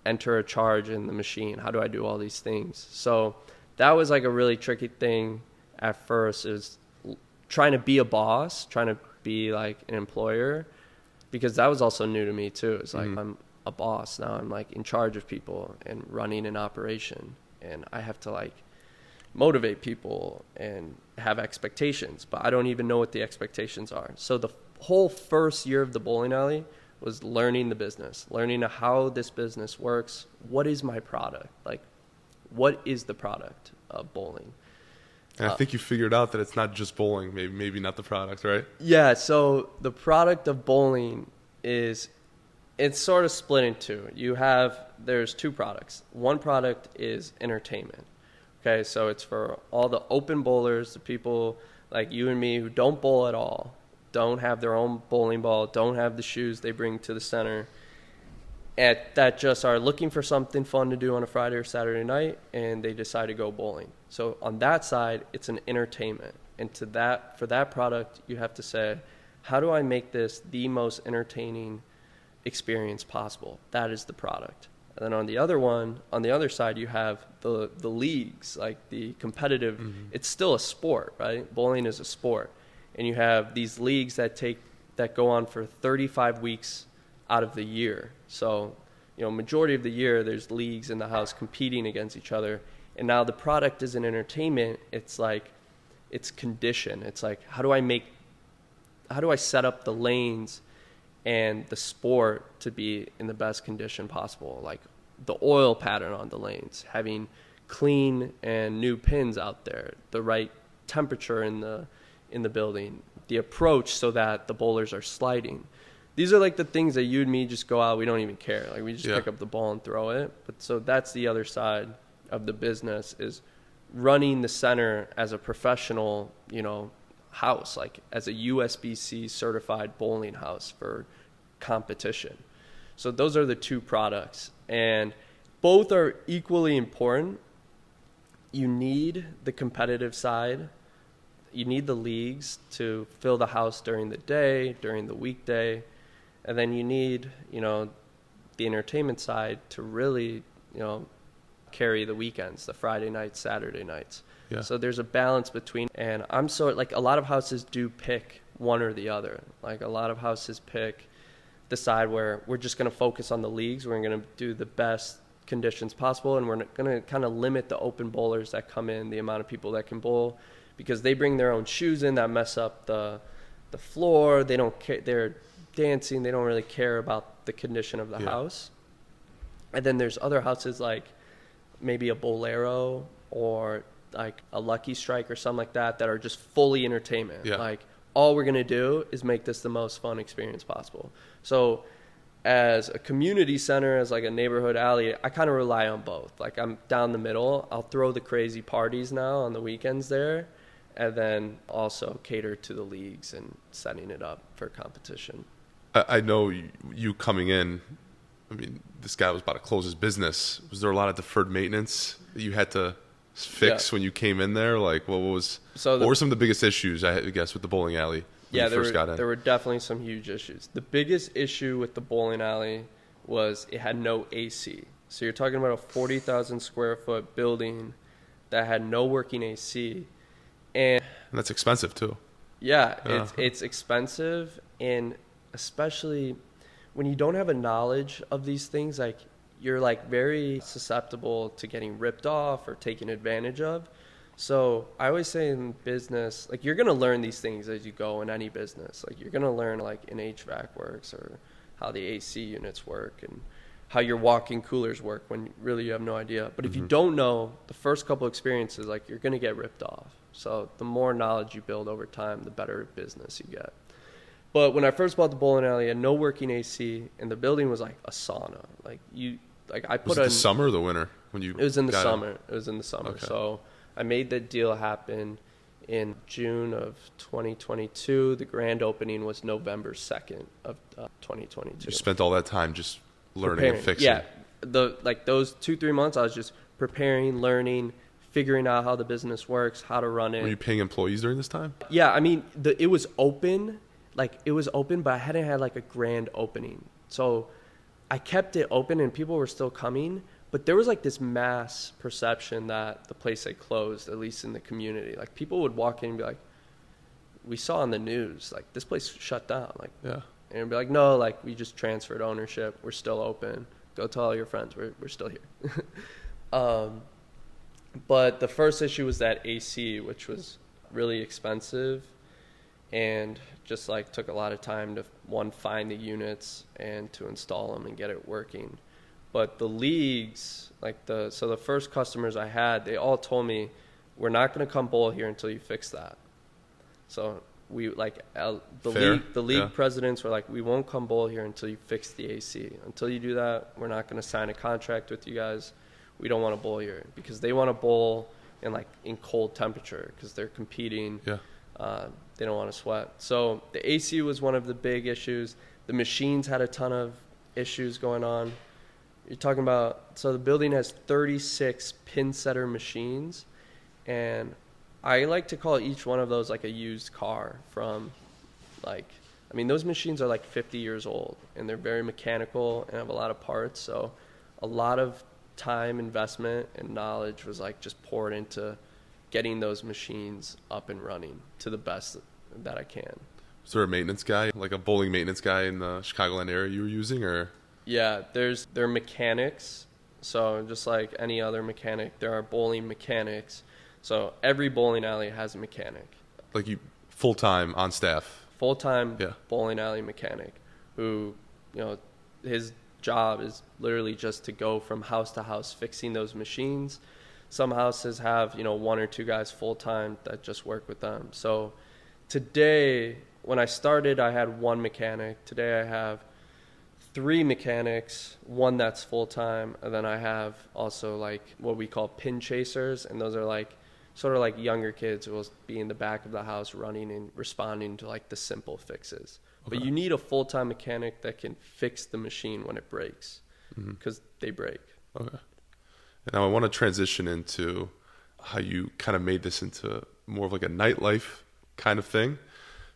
enter a charge in the machine? How do I do all these things? So that was like a really tricky thing at first, is trying to be a boss, trying to be like an employer, because that was also new to me too. It's like, I'm a boss now. I'm like in charge of people and running an operation, and I have to like motivate people and have expectations, but I don't even know what the expectations are. So the whole first year of the bowling alley was learning the business, learning how this business works. What is my product? Like, what is the product of bowling?
And I think you figured out that it's not just bowling, maybe not the product, right?
Yeah, so the product of bowling it's sort of split in two. There's 2 products. One product is entertainment. Okay, so it's for all the open bowlers, the people like you and me who don't bowl at all, don't have their own bowling ball, don't have the shoes they bring to the center, that just are looking for something fun to do on a Friday or Saturday night, and they decide to go bowling. So on that side, it's an entertainment. And for that product, you have to say, how do I make this the most entertaining experience possible? That is the product. And then on the other side, you have the leagues, like the competitive. It's still a sport, right? Bowling is a sport. And you have these leagues that go on for 35 weeks out of the year. So, majority of the year, there's leagues in the house competing against each other. And now the product isn't entertainment. It's like, it's condition. It's like, how do I set up the lanes and the sport to be in the best condition possible? Like the oil pattern on the lanes, having clean and new pins out there, the right temperature in the building, the approach so that the bowlers are sliding. These are like the things that you and me just go out, we don't even care. Like we just pick up the ball and throw it. But so that's the other side of the business, is running the center as a professional, house, like as a USBC certified bowling house for competition. So those are the two products, and both are equally important. You need the competitive side. You need the leagues to fill the house during the day, during the weekday. And then you need, the entertainment side to really, carry the weekends, the Friday nights, Saturday nights. Yeah. So there's a balance between, and I'm so, like, a lot of houses do pick one or the other. Like a lot of houses pick the side where we're just going to focus on the leagues. We're going to do the best conditions possible, and we're going to kind of limit the open bowlers that come in, the amount of people that can bowl, because they bring their own shoes in that mess up the floor. They don't care. They're dancing. They don't really care about the condition of the house. And then there's other houses like maybe a Bolero or like a Lucky Strike or something like that are just fully entertainment. Yeah. Like all we're going to do is make this the most fun experience possible. So as a community center, as like a neighborhood alley, I kind of rely on both. Like I'm down the middle. I'll throw the crazy parties now on the weekends there, and then also cater to the leagues and setting it up for competition.
I know you coming in, I mean, this guy was about to close his business. Was there a lot of deferred maintenance that you had to fix when you came in there? Like, what were some of the biggest issues, I guess, with the bowling alley when you first got in?
There were definitely some huge issues. The biggest issue with the bowling alley was it had no AC. So you're talking about a 40,000 square foot building that had no working AC. And
that's expensive too.
Yeah. It's expensive, and especially when you don't have a knowledge of these things, like you're like very susceptible to getting ripped off or taken advantage of. So I always say in business, like you're going to learn these things as you go in any business. Like you're going to learn like an HVAC works or how the AC units work and how your walk-in coolers work when really you have no idea. But if you don't know, the first couple experiences, like you're going to get ripped off. So the more knowledge you build over time, the better business you get. But when I first bought the bowling alley, I had no working AC, and the building was like a sauna.
Was it the summer or the winter when you?
It was in the summer. It was in the summer. Okay. So I made the deal happen in June of 2022. The grand opening was November 2nd of 2022.
You spent all that time just learning and fixing.
Yeah, those 2-3 months, I was just preparing, learning, figuring out how the business works, how to run it.
Were you paying employees during this time?
Yeah, I mean, it was open. Like it was open, but I hadn't had like a grand opening. So I kept it open and people were still coming, but there was like this mass perception that the place had closed, at least in the community. Like people would walk in and be like, we saw on the news, like this place shut down. Like, yeah. And it'd be like, no, like we just transferred ownership. We're still open. Go tell all your friends we're still here. But the first issue was that AC, which was really expensive. And just like took a lot of time to find the units and to install them and get it working. But the leagues, so the first customers I had, they all told me, we're not going to come bowl here until you fix that. So we the league presidents were like, we won't come bowl here until you fix the AC. Until you do that, we're not going to sign a contract with you guys. We don't want to bowl here, because they want to bowl in cold temperature because they're competing. Yeah. They don't want to sweat. So the AC was one of the big issues. The machines had a ton of issues going on. You're talking about, so the building has 36 pin setter machines, and I like to call each one of those like a used car from those machines are like 50 years old, and they're very mechanical and have a lot of parts. So a lot of time, investment, and knowledge was like just poured into getting those machines up and running to the best that I can.
Was there a maintenance guy, like a bowling maintenance guy in the Chicagoland area you were using, or?
Yeah, they're mechanics. So just like any other mechanic, there are bowling mechanics. So every bowling alley has a mechanic.
Like you full-time on staff?
Full-time
Yeah.
bowling alley mechanic who, his job is literally just to go from house to house fixing those machines. Some houses have, one or two guys full-time that just work with them. So today, when I started, I had one mechanic. Today I have 3 mechanics, one that's full-time, and then I have also like what we call pin chasers, and those are like sort of like younger kids who will be in the back of the house running and responding to like the simple fixes. Okay. But you need a full-time mechanic that can fix the machine when it breaks, because they break.
Okay. And now I want to transition into how you kind of made this into more of like a nightlife kind of thing.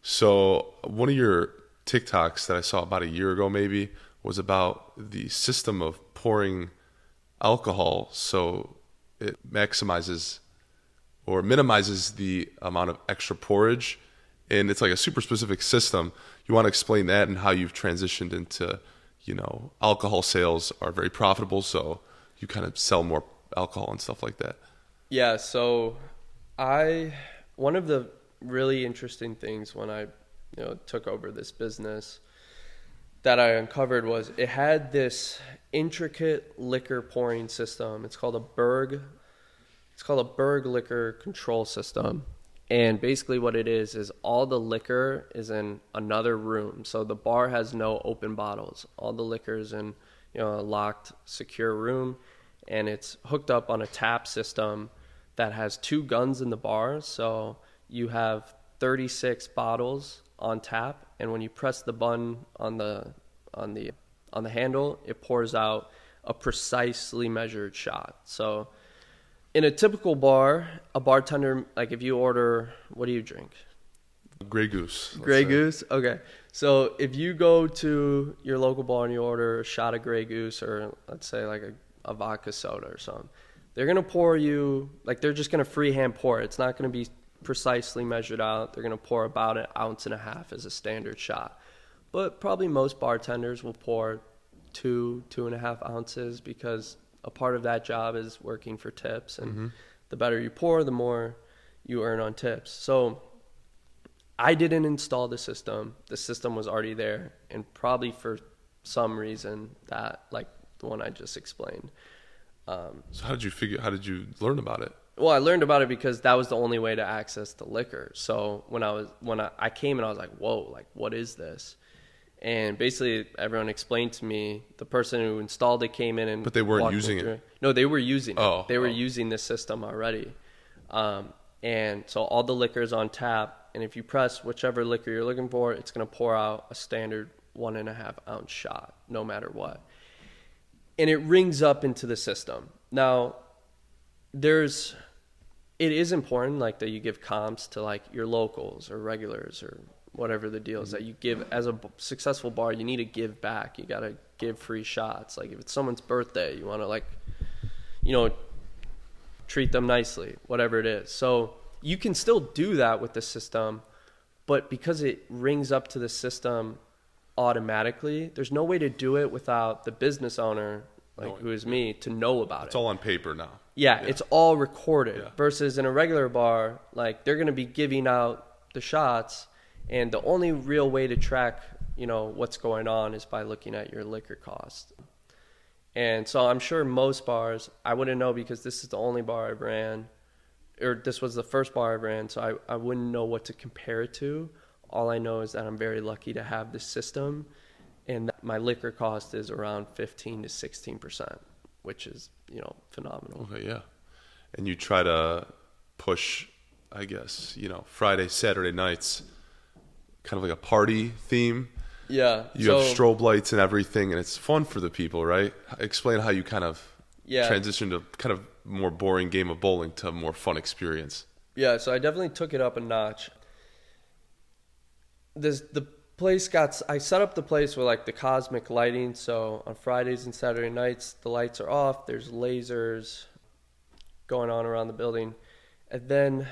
So one of your TikToks that I saw about a year ago maybe was about the system of pouring alcohol so it maximizes or minimizes the amount of extra porridge. And it's like a super specific system. You want to explain that and how you've transitioned into, alcohol sales are very profitable, so you kind of sell more alcohol and stuff like that.
Yeah, so one of the really interesting things when I took over this business that I uncovered was it had this intricate liquor pouring system. It's called a Berg liquor control system. And basically what it is all the liquor is in another room. So the bar has no open bottles. All the liquor is in a locked, secure room, and it's hooked up on a tap system that has 2 guns in the bar. So you have 36 bottles on tap, and when you press the button on the handle, it pours out a precisely measured shot. So in a typical bar, a bartender, like if you order, what do you drink?
Grey Goose.
Grey Goose? Okay. So if you go to your local bar and you order a shot of Grey Goose, or let's say like a vodka soda or something, they're going to pour you, like they're just going to freehand pour it. It's not going to be precisely measured out. They're going to pour about 1.5 ounces as a standard shot. But probably most bartenders will pour 2.5 ounces, because a part of that job is working for tips, and the better you pour, the more you earn on tips. So I didn't install the system. The system was already there, and probably for some reason that, like the one I just explained.
So how did you learn about it?
Well, I learned about it because that was the only way to access the liquor. So when I came and I was like, whoa, like what is this? And basically everyone explained to me, the person who installed it came in and...
But they weren't using it?
No, they were using it. They were
using
using this system already. And so all the liquor is on tap, and if you press whichever liquor you're looking for, it's going to pour out a standard 1.5 ounce shot, no matter what. And it rings up into the system. Now, it is important, like, that you give comps to like your locals or regulars or whatever the deal is, that you give. As a successful bar, you need to give back. You got to give free shots. Like if it's someone's birthday, you want to treat them nicely, whatever it is. So you can still do that with the system, but because it rings up to the system automatically, there's no way to do it without the business owner, who is me, to know about it.
It's all on paper now.
Yeah, it's all recorded. Yeah. Versus in a regular bar, like they're going to be giving out the shots, and the only real way to track, what's going on is by looking at your liquor cost. And so I'm sure most bars, I wouldn't know, because this is the only bar I've ran, or this was the first bar I've ran, so I wouldn't know what to compare it to. All I know is that I'm very lucky to have this system, and that my liquor cost is around 15 to 16%, which is, phenomenal.
Okay, yeah. And you try to push, I guess, Friday, Saturday nights, kind of like a party theme.
Yeah.
You have strobe lights and everything, and it's fun for the people, right? Explain how you kind of transitioned to kind of more boring game of bowling to a more fun experience.
Yeah, so I definitely took it up a notch. I set up the place with like the cosmic lighting. So on Fridays and Saturday nights, the lights are off. There's lasers going on around the building. And then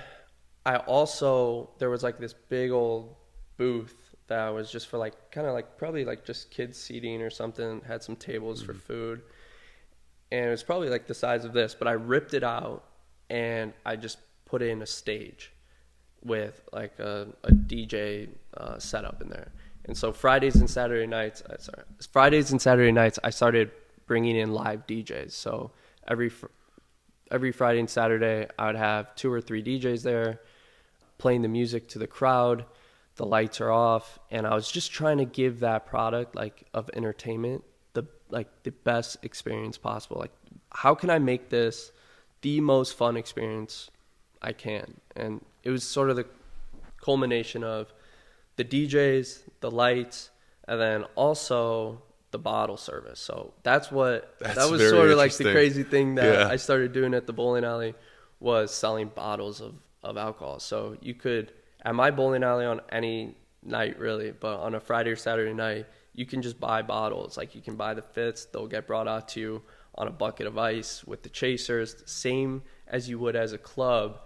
there was like this big old booth that was just for like, kind of like probably like just kids seating or something, had some tables for food. and it was probably like the size of this, but I ripped it out and I just put in a stage with like a DJ setup in there. And so Fridays and Saturday nights, I started bringing in live DJs. So every Friday and Saturday, I would have 2 or 3 DJs there playing the music to the crowd. The lights are off, and I was just trying to give that product like of entertainment the best experience possible. Like, how can I make this the most fun experience I can? And it was sort of the culmination of the DJs, the lights, and then also the bottle service. So that was sort of like the crazy thing that I started doing at the bowling alley, was selling bottles of alcohol. So you could, at my bowling alley on any night really, but on a Friday or Saturday night, you can just buy bottles. Like, you can buy the fifths, they'll get brought out to you on a bucket of ice with the chasers, same as you would as a club.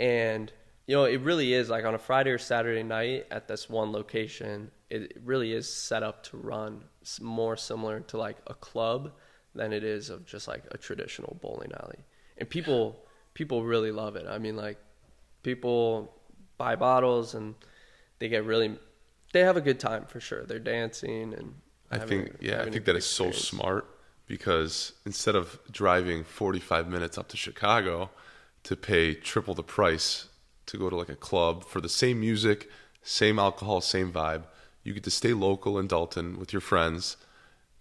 And it really is like on a Friday or Saturday night at this one location, it really is set up to run more similar to like a club than it is of just like a traditional bowling alley. And people really love it. I mean, like, people buy bottles and they have a good time for sure. They're dancing and
I think that is so smart, because instead of driving 45 minutes up to Chicago to pay triple the price to go to like a club for the same music, same alcohol, same vibe, you get to stay local in Dalton with your friends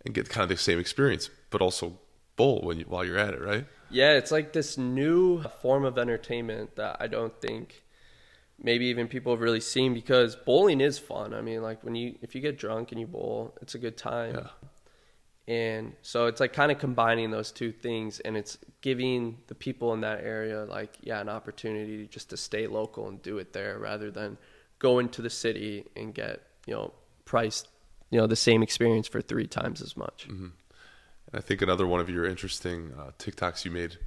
and get kind of the same experience, but also bowl while you're at it, right? Yeah,
it's like this new form of entertainment that I don't think maybe even people have really seen, because bowling is fun. I mean, like, if you get drunk and you bowl, it's a good time. Yeah. And so it's like kind of combining those two things, and it's giving the people in that area an opportunity just to stay local and do it there, rather than go into the city and get priced the same experience for 3 times as much.
Mm-hmm. And I think another one of your interesting TikToks you made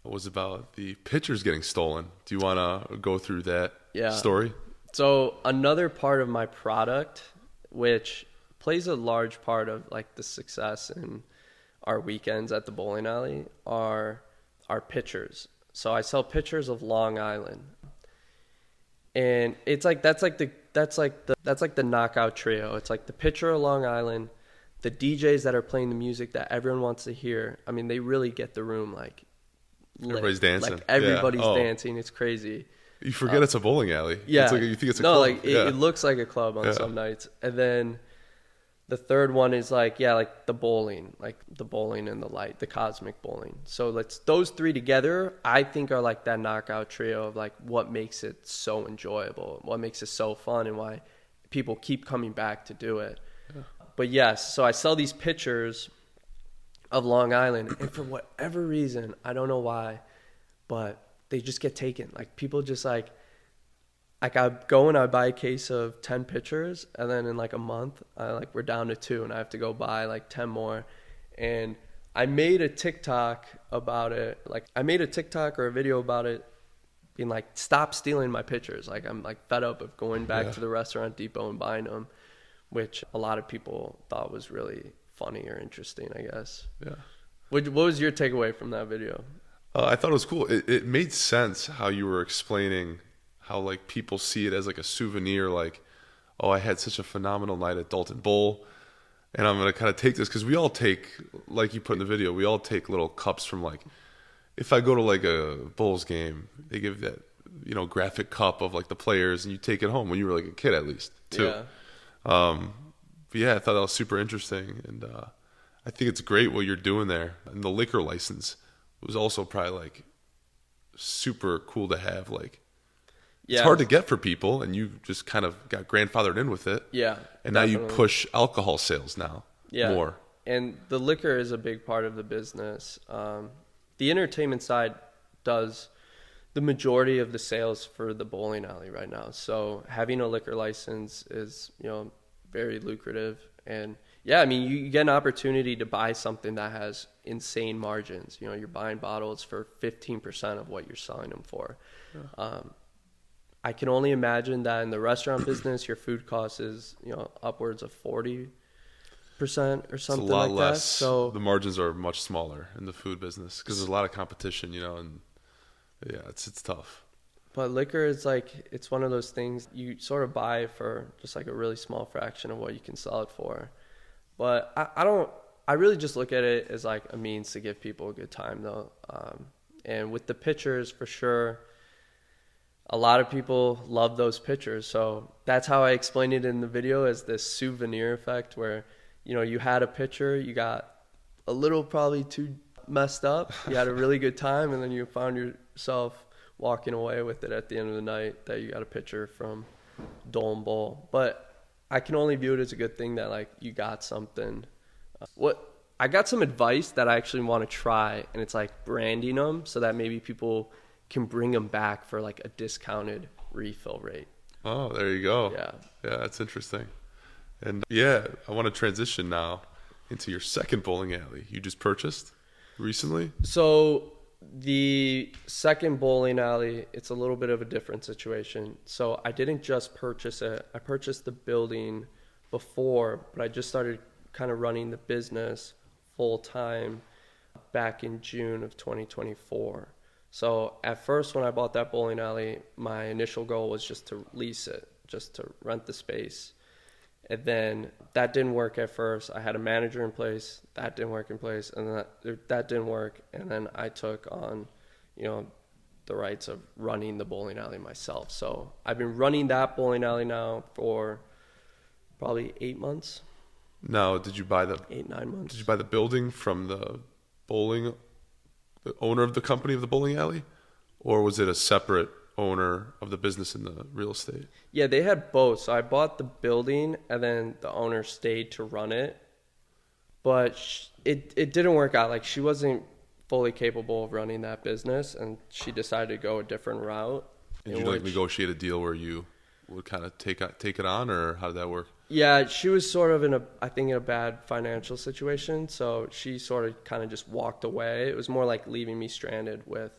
was about the pitchers getting stolen. Do you want to go through that story?
So another part of my product, which plays a large part of like the success in our weekends at the bowling alley, are our pitchers. So I sell pitchers of Long Island, and it's like that's like the knockout trio. It's like the pitcher of Long Island, the DJs that are playing the music that everyone wants to hear. I mean, they really get the room like lit.
Everybody's dancing.
Like, everybody's dancing. It's crazy.
You forget it's a bowling alley.
Yeah.
It's like, you think it's a club.
Like it looks like a club on some nights. And then the third one is like the bowling and the light, the cosmic bowling. So those 3 together, I think, are like that knockout trio of like what makes it so enjoyable, what makes it so fun, and why people keep coming back to do it. Yeah. But yes, so I sell these pitchers of Long Island, and for whatever reason, I don't know why, but they just get taken. Like, people just like I go and I buy a case of 10 pitchers, and then in like a month, we're down to 2, and I have to go buy like 10 more. And I made a TikTok about it. Like, I made a TikTok or a video about it, being like, stop stealing my pitchers. Like, I'm like fed up of going back to the restaurant depot and buying them, which a lot of people thought was really funny or interesting, I guess. Yeah. What was your takeaway from that video?
I thought it was cool. It made sense how you were explaining how like people see it as like a souvenir, like, oh, I had such a phenomenal night at Dalton Bowl, and I'm going to kind of take this, because we all take, like you put in the video, we all take little cups from, like, if I go to like a Bulls game, they give that, graphic cup of like the players, and you take it home when you were like a kid, at least, too. Yeah. But yeah, I thought that was super interesting, and I think it's great what you're doing there. And the liquor license was also probably like super cool to have. Like, it's hard to get for people, and you just kind of got grandfathered in with it. Yeah. And definitely. Now you push alcohol sales more.
And the liquor is a big part of the business. The entertainment side does the majority of the sales for the bowling alley right now. So having a liquor license is, very lucrative. And yeah, I mean, you get an opportunity to buy something that has insane margins. You're buying bottles for 15% of what you're selling them for. Yeah. I can only imagine that in the restaurant business, your food cost is, upwards of 40. or
It's a
something
lot
like
less.
that. So
the margins are much smaller in the food business because there's a lot of competition, and yeah, it's tough.
but liquor is like, it's one of those things you sort of buy for just like a really small fraction of what you can sell it for. But I really just look at it as like a means to give people a good time though. And with the pictures, for sure, a lot of people love those pictures. So that's how I explained it in the video, as this souvenir effect where, you had a picture, you got a little probably too messed up, you had a really good time, and then you found yourself walking away with it at the end of the night that you got a picture from Dalton Bowl. But I can only view it as a good thing that like you got something. I got some advice that I actually want to try, and it's like branding them so that maybe people can bring them back for like a discounted refill rate.
Oh, there you go.
Yeah,
that's interesting. And yeah, I want to transition now into your second bowling alley you just purchased recently.
So the second bowling alley, it's a little bit of a different situation. So I didn't just purchase it. I purchased the building before, but I just started kind of running the business full time back in June of 2024. So at first when I bought that bowling alley, my initial goal was just to lease it, just to rent the space. And then that didn't work at first. I had a manager in place. That didn't work in place. And that didn't work. And then I took on, the rights of running the bowling alley myself. So I've been running that bowling alley now for probably 8 months.
Now, did you buy
8-9 months.
Did you buy the building from the owner of the company of the bowling alley? Or was it a separate owner of the business in the real estate?
Yeah, they had both. So I bought the building, and then the owner stayed to run it. But it didn't work out. Like, she wasn't fully capable of running that business, and she decided to go a different route.
And did you negotiate a deal where you would kind of take it on, or how did that work?
Yeah, she was sort of in a bad financial situation. So she sort of kind of just walked away. It was more like leaving me stranded with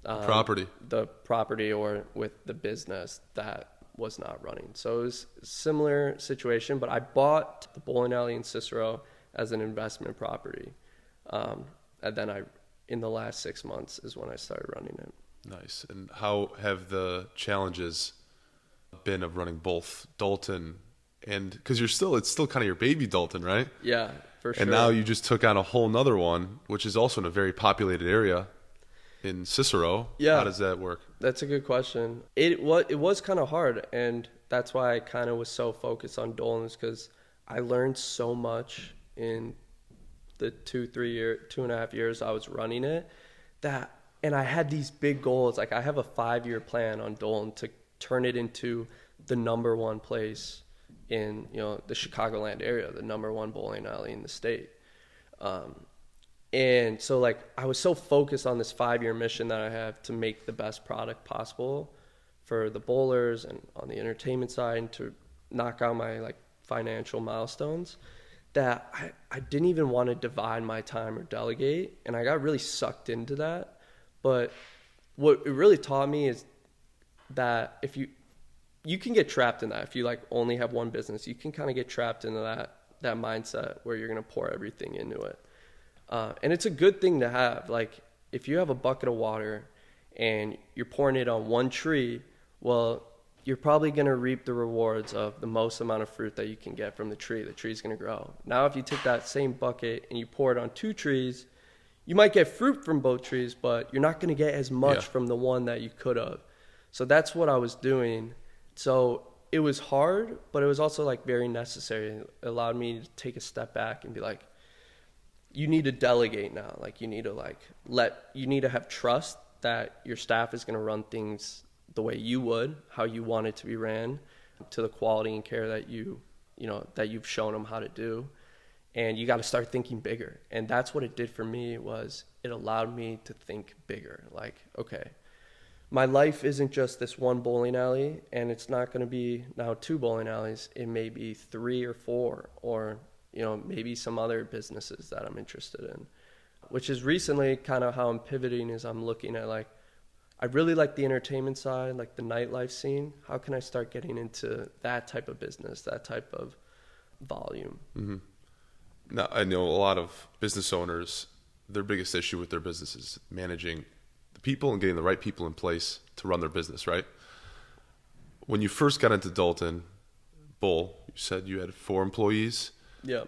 the property or with the business that was not running. So it was a similar situation, but I bought the bowling alley in Cicero as an investment property. And then in the last 6 months is when I started running it.
Nice. And how have the challenges been of running both Dalton and, because it's still kind of your baby Dalton, right?
Yeah, for sure.
And now you just took on a whole nother one, which is also in a very populated area in Cicero.
Yeah.
How does that work?
That's a good question. It was kind of hard, and that's why I kind of was so focused on Dalton's, because I learned so much in the 2.5 years I was running it, and I had these big goals. Like, I have a 5-year plan on Dalton to turn it into the number one place in the Chicagoland area, the number one bowling alley in the state. And so like I was so focused on this 5-year mission that I have to make the best product possible for the bowlers and on the entertainment side, and to knock out my like financial milestones, that I didn't even want to divide my time or delegate. And I got really sucked into that. But what it really taught me is that if you can get trapped in that. If you like only have one business, you can kind of get trapped into that mindset where you're going to pour everything into it. And it's a good thing to have. Like, if you have a bucket of water and you're pouring it on one tree, well, you're probably going to reap the rewards of the most amount of fruit that you can get from the tree. The tree's going to grow. Now, if you take that same bucket and you pour it on 2 trees, you might get fruit from both trees, but you're not going to get as much from the one that you could have. So that's what I was doing. So it was hard, but it was also like very necessary. It allowed me to take a step back and be like, you need to delegate now. Like, you need to have trust that your staff is going to run things the way you would, how you want it to be ran, to the quality and care that that you've shown them how to do. And you got to start thinking bigger. And that's what it did for me, was it allowed me to think bigger. Like, okay, my life isn't just this one bowling alley, and it's not going to be now 2 bowling alleys. It may be 3 or 4, or maybe some other businesses that I'm interested in, which is recently kind of how I'm pivoting. Is I'm looking at like, I really like the entertainment side, like the nightlife scene. How can I start getting into that type of business, that type of volume?
Mm-hmm. Now, I know a lot of business owners, their biggest issue with their business is managing the people and getting the right people in place to run their business, right? When you first got into Dalton Bowl, you said you had 4 employees.
Yeah.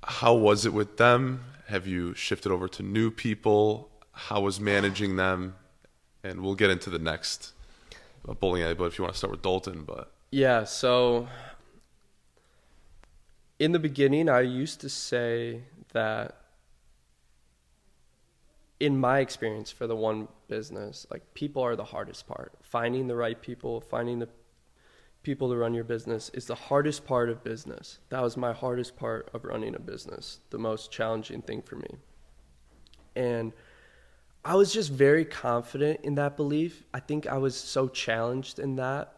How was it with them? Have you shifted over to new people? How was managing them? And we'll get into the next bowling alley, but if you want to start with Dalton. But
Yeah, so in the beginning, I used to say that in my experience for the one business, like people are the hardest part. Finding the right people, finding the people to run your business is the hardest part of business. That was my hardest part of running a business, the most challenging thing for me. And I was just very confident in that belief. I think I was so challenged in that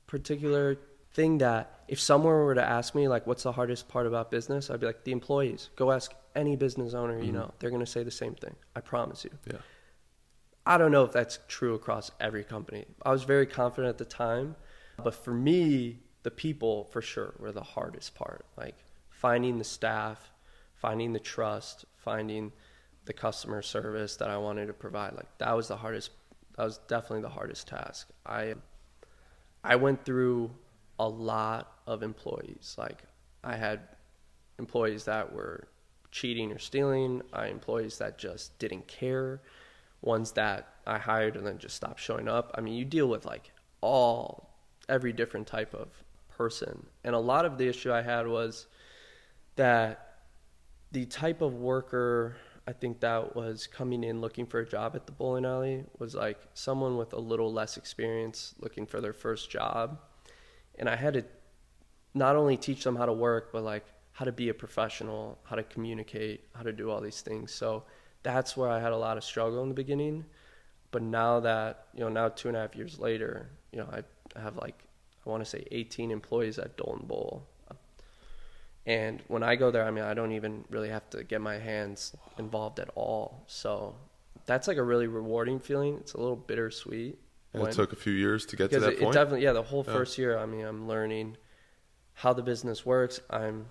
particular thing that if someone were to ask me, like, what's the hardest part about business? I'd be like, the employees. Go ask any business owner, you know, they're going to say the same thing. I promise you.
yeah,
I don't know if that's true across every company. I was very confident at the time. But for me, the people, for sure, were the hardest part. Like, finding the staff, finding the trust, finding the customer service that I wanted to provide. Like, that was definitely the hardest task. I went through a lot of employees. Like, I had employees that were cheating or stealing. I had employees that just didn't care. Ones that I hired and then just stopped showing up. I mean, you deal with like every different type of person. And a lot of the issue I had was that the type of worker I think that was coming in looking for a job at the bowling alley was like someone with a little less experience looking for their first job. And I had to not only teach them how to work, but like how to be a professional, how to communicate, how to do all these things. So that's where I had a lot of struggle in the beginning. But now that, now 2.5 years later, I have like, I want to say 18 employees at Dalton Bowl. And when I go there, I mean, I don't even really have to get my hands involved at all. So that's like a really rewarding feeling. It's a little bittersweet.
And it took a few years to get to that point?
It definitely, the whole first year, I mean, I'm learning how the business works. I'm,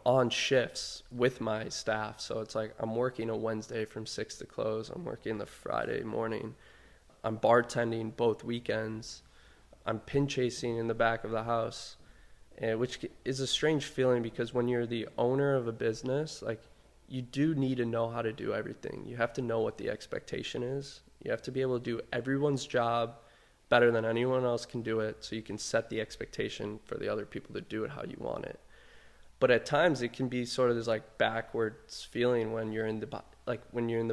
on shifts with my staff. So it's like I'm working a Wednesday from 6 to close. I'm working the Friday morning. I'm bartending both weekends. I'm pin chasing in the back of the house. Which is a strange feeling because when you're the owner of a business, like you do need to know how to do everything. You have to know what the expectation is. You have to be able to do everyone's job better than anyone else can do it, so you can set the expectation for the other people to do it how you want it. But at times it can be sort of this like backwards feeling when you're in the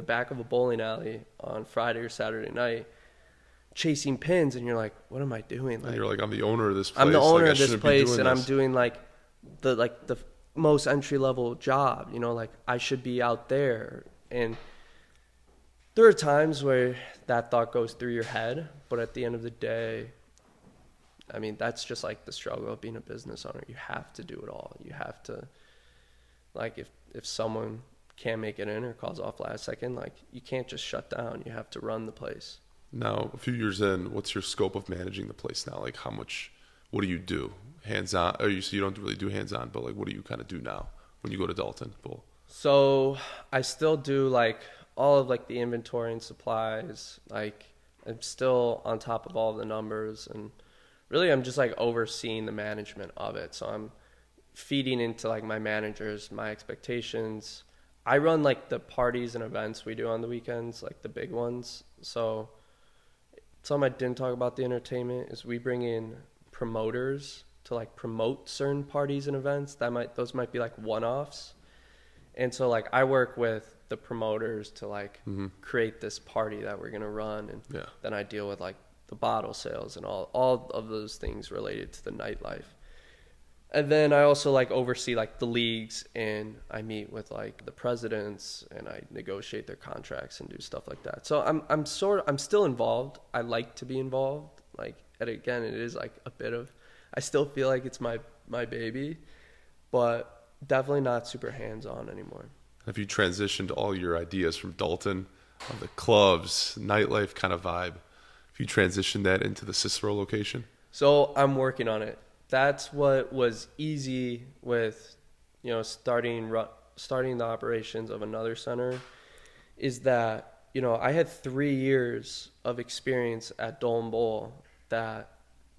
back of a bowling alley on Friday or Saturday night, chasing pins, and you're like, what am I doing?
Like, and you're like, I'm the owner of this place.
I'm the owner
like,
of this place, and I'm doing like the most entry level job. Like I should be out there. And there are times where that thought goes through your head, but at the end of the day, I mean, that's just like the struggle of being a business owner. You have to do it all. You have to, like, if someone can't make it in or calls off last second, like you can't just shut down. You have to run the place.
Now, a few years in, what's your scope of managing the place now? Like what do you do? Hands-on? So you don't really do hands-on, but like what do you kind of do now when you go to Dalton Bowl?
So I still do like all of like the inventory and supplies. Like I'm still on top of all of the numbers, and really I'm just like overseeing the management of it. So I'm feeding into like my managers, my expectations. I run like the parties and events we do on the weekends, like the big ones. So something I didn't talk about the entertainment is we bring in promoters to like promote certain parties and events. Those might be like one-offs. And so like I work with the promoters to like create this party that we're going to run. And then I deal with like the bottle sales and all of those things related to the nightlife. And then I also like oversee like the leagues, and I meet with like the presidents and I negotiate their contracts and do stuff like that. So I'm still involved. I like to be involved. Like, and again, it is like a bit of, I still feel like it's my baby, but definitely not super hands-on anymore.
Have you transitioned all your ideas from Dalton of the clubs, nightlife kind of vibe? Have you transitioned that into the Cicero location?
So I'm working on it. That's what was easy with starting the operations of another center is that, I had 3 years of experience at Dalton Bowl that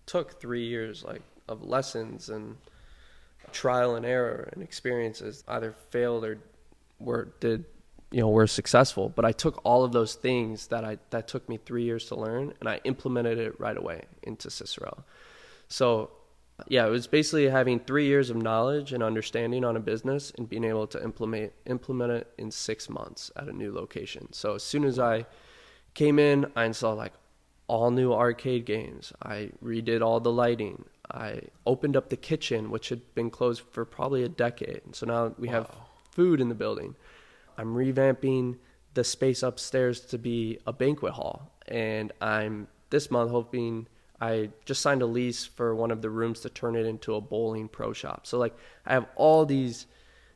took 3 years of lessons and trial and error and experiences, either failed or were successful. But I took all of those things that took me 3 years to learn, and I implemented it right away into Cicero. So yeah, it was basically having 3 years of knowledge and understanding on a business and being able to implement it in 6 months at a new location. So as soon as I came in, I installed all new arcade games. I redid all the lighting. I opened up the kitchen, which had been closed for probably a decade. So now we have food in the building. I'm revamping the space upstairs to be a banquet hall. And I'm this month hoping, I just signed a lease for one of the rooms to turn it into a bowling pro shop. So I have all these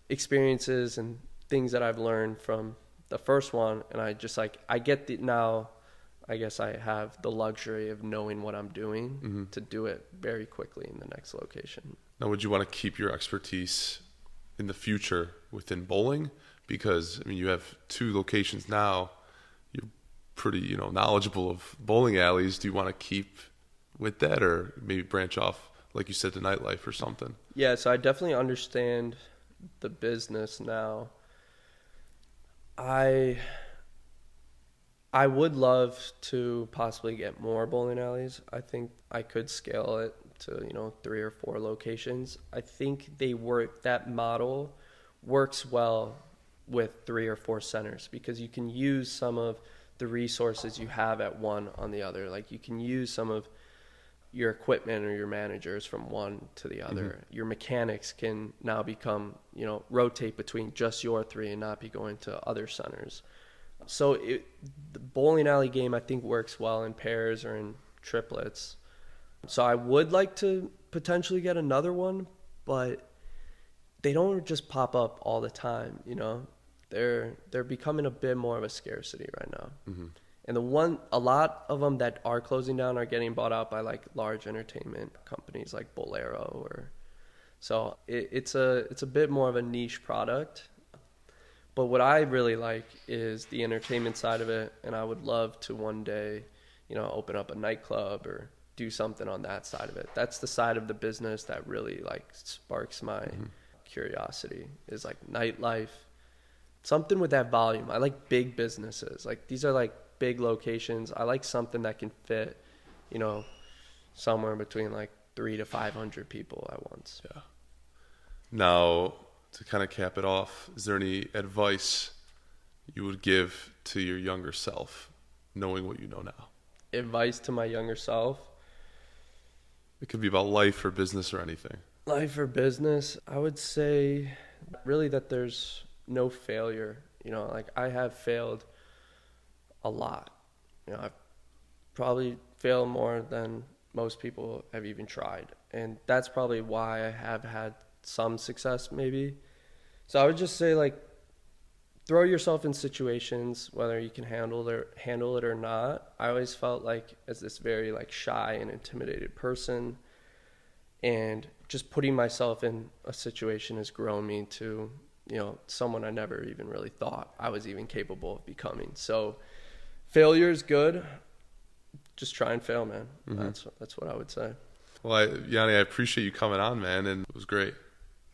experiences and things that I've learned from the first one. And I just I get now, I guess I have the luxury of knowing what I'm doing to do it very quickly in the next location.
Now, would you want to keep your expertise in the future within bowling? Because, you have 2 locations now. You're pretty, knowledgeable of bowling alleys. Do you want to keep with that, or maybe branch off, like you said, to nightlife or something?
Yeah, so I definitely understand the business now. I would love to possibly get more bowling alleys. I think I could scale it to 3 or 4 locations. I think that model works well with 3 or 4 centers, because you can use some of the resources you have at one on the other. You can use some of your equipment or your managers from one to the other. Your mechanics can now become, rotate between just your 3 and not be going to other centers. So the bowling alley game, I think, works well in pairs or in triplets. So I would like to potentially get another one, but they don't just pop up all the time, They're becoming a bit more of a scarcity right now. And a lot of them that are closing down are getting bought out by large entertainment companies like Bolero, so it's a bit more of a niche product. But what I really like is the entertainment side of it, and I would love to one day, open up a nightclub or do something on that side of it. That's the side of the business that really sparks my curiosity, is nightlife, something with that volume. I like big businesses. These are big locations. I like something that can fit, somewhere between 300 to 500 people at once.
Yeah. Now, to kind of cap it off, is there any advice you would give to your younger self, knowing what you know now?
Advice to my younger self?
It could be about life or business or anything.
Life or business? I would say really that there's no failure. I have failed a lot. I've probably failed more than most people have even tried. And that's probably why I have had some success maybe. So I would just say throw yourself in situations, whether you can handle it or not. I always felt as this very shy and intimidated person, and just putting myself in a situation has grown me to, someone I never even really thought I was even capable of becoming. So failure is good. Just try and fail, man. That's what I would say.
Well, Yianni, I appreciate you coming on, man, and it was great.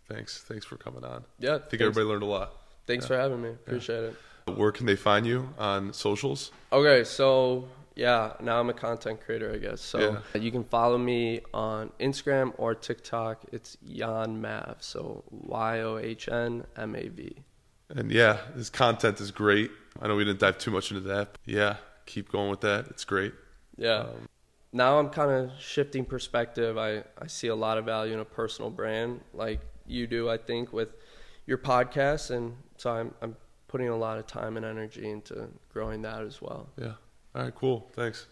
Thanks for coming on.
Yeah,
I think everybody learned a lot.
Thanks for having me. Appreciate it.
Where can they find you on socials?
Okay, so now I'm a content creator, I guess. So you can follow me on Instagram or TikTok. It's Yianni Mav, so YOHNMAV.
And this content is great. I know we didn't dive too much into that. But keep going with that. It's great.
Yeah. Now I'm kind of shifting perspective. I see a lot of value in a personal brand like you do, I think, with your podcast. And so I'm putting a lot of time and energy into growing that as well.
Yeah. All right, cool. Thanks.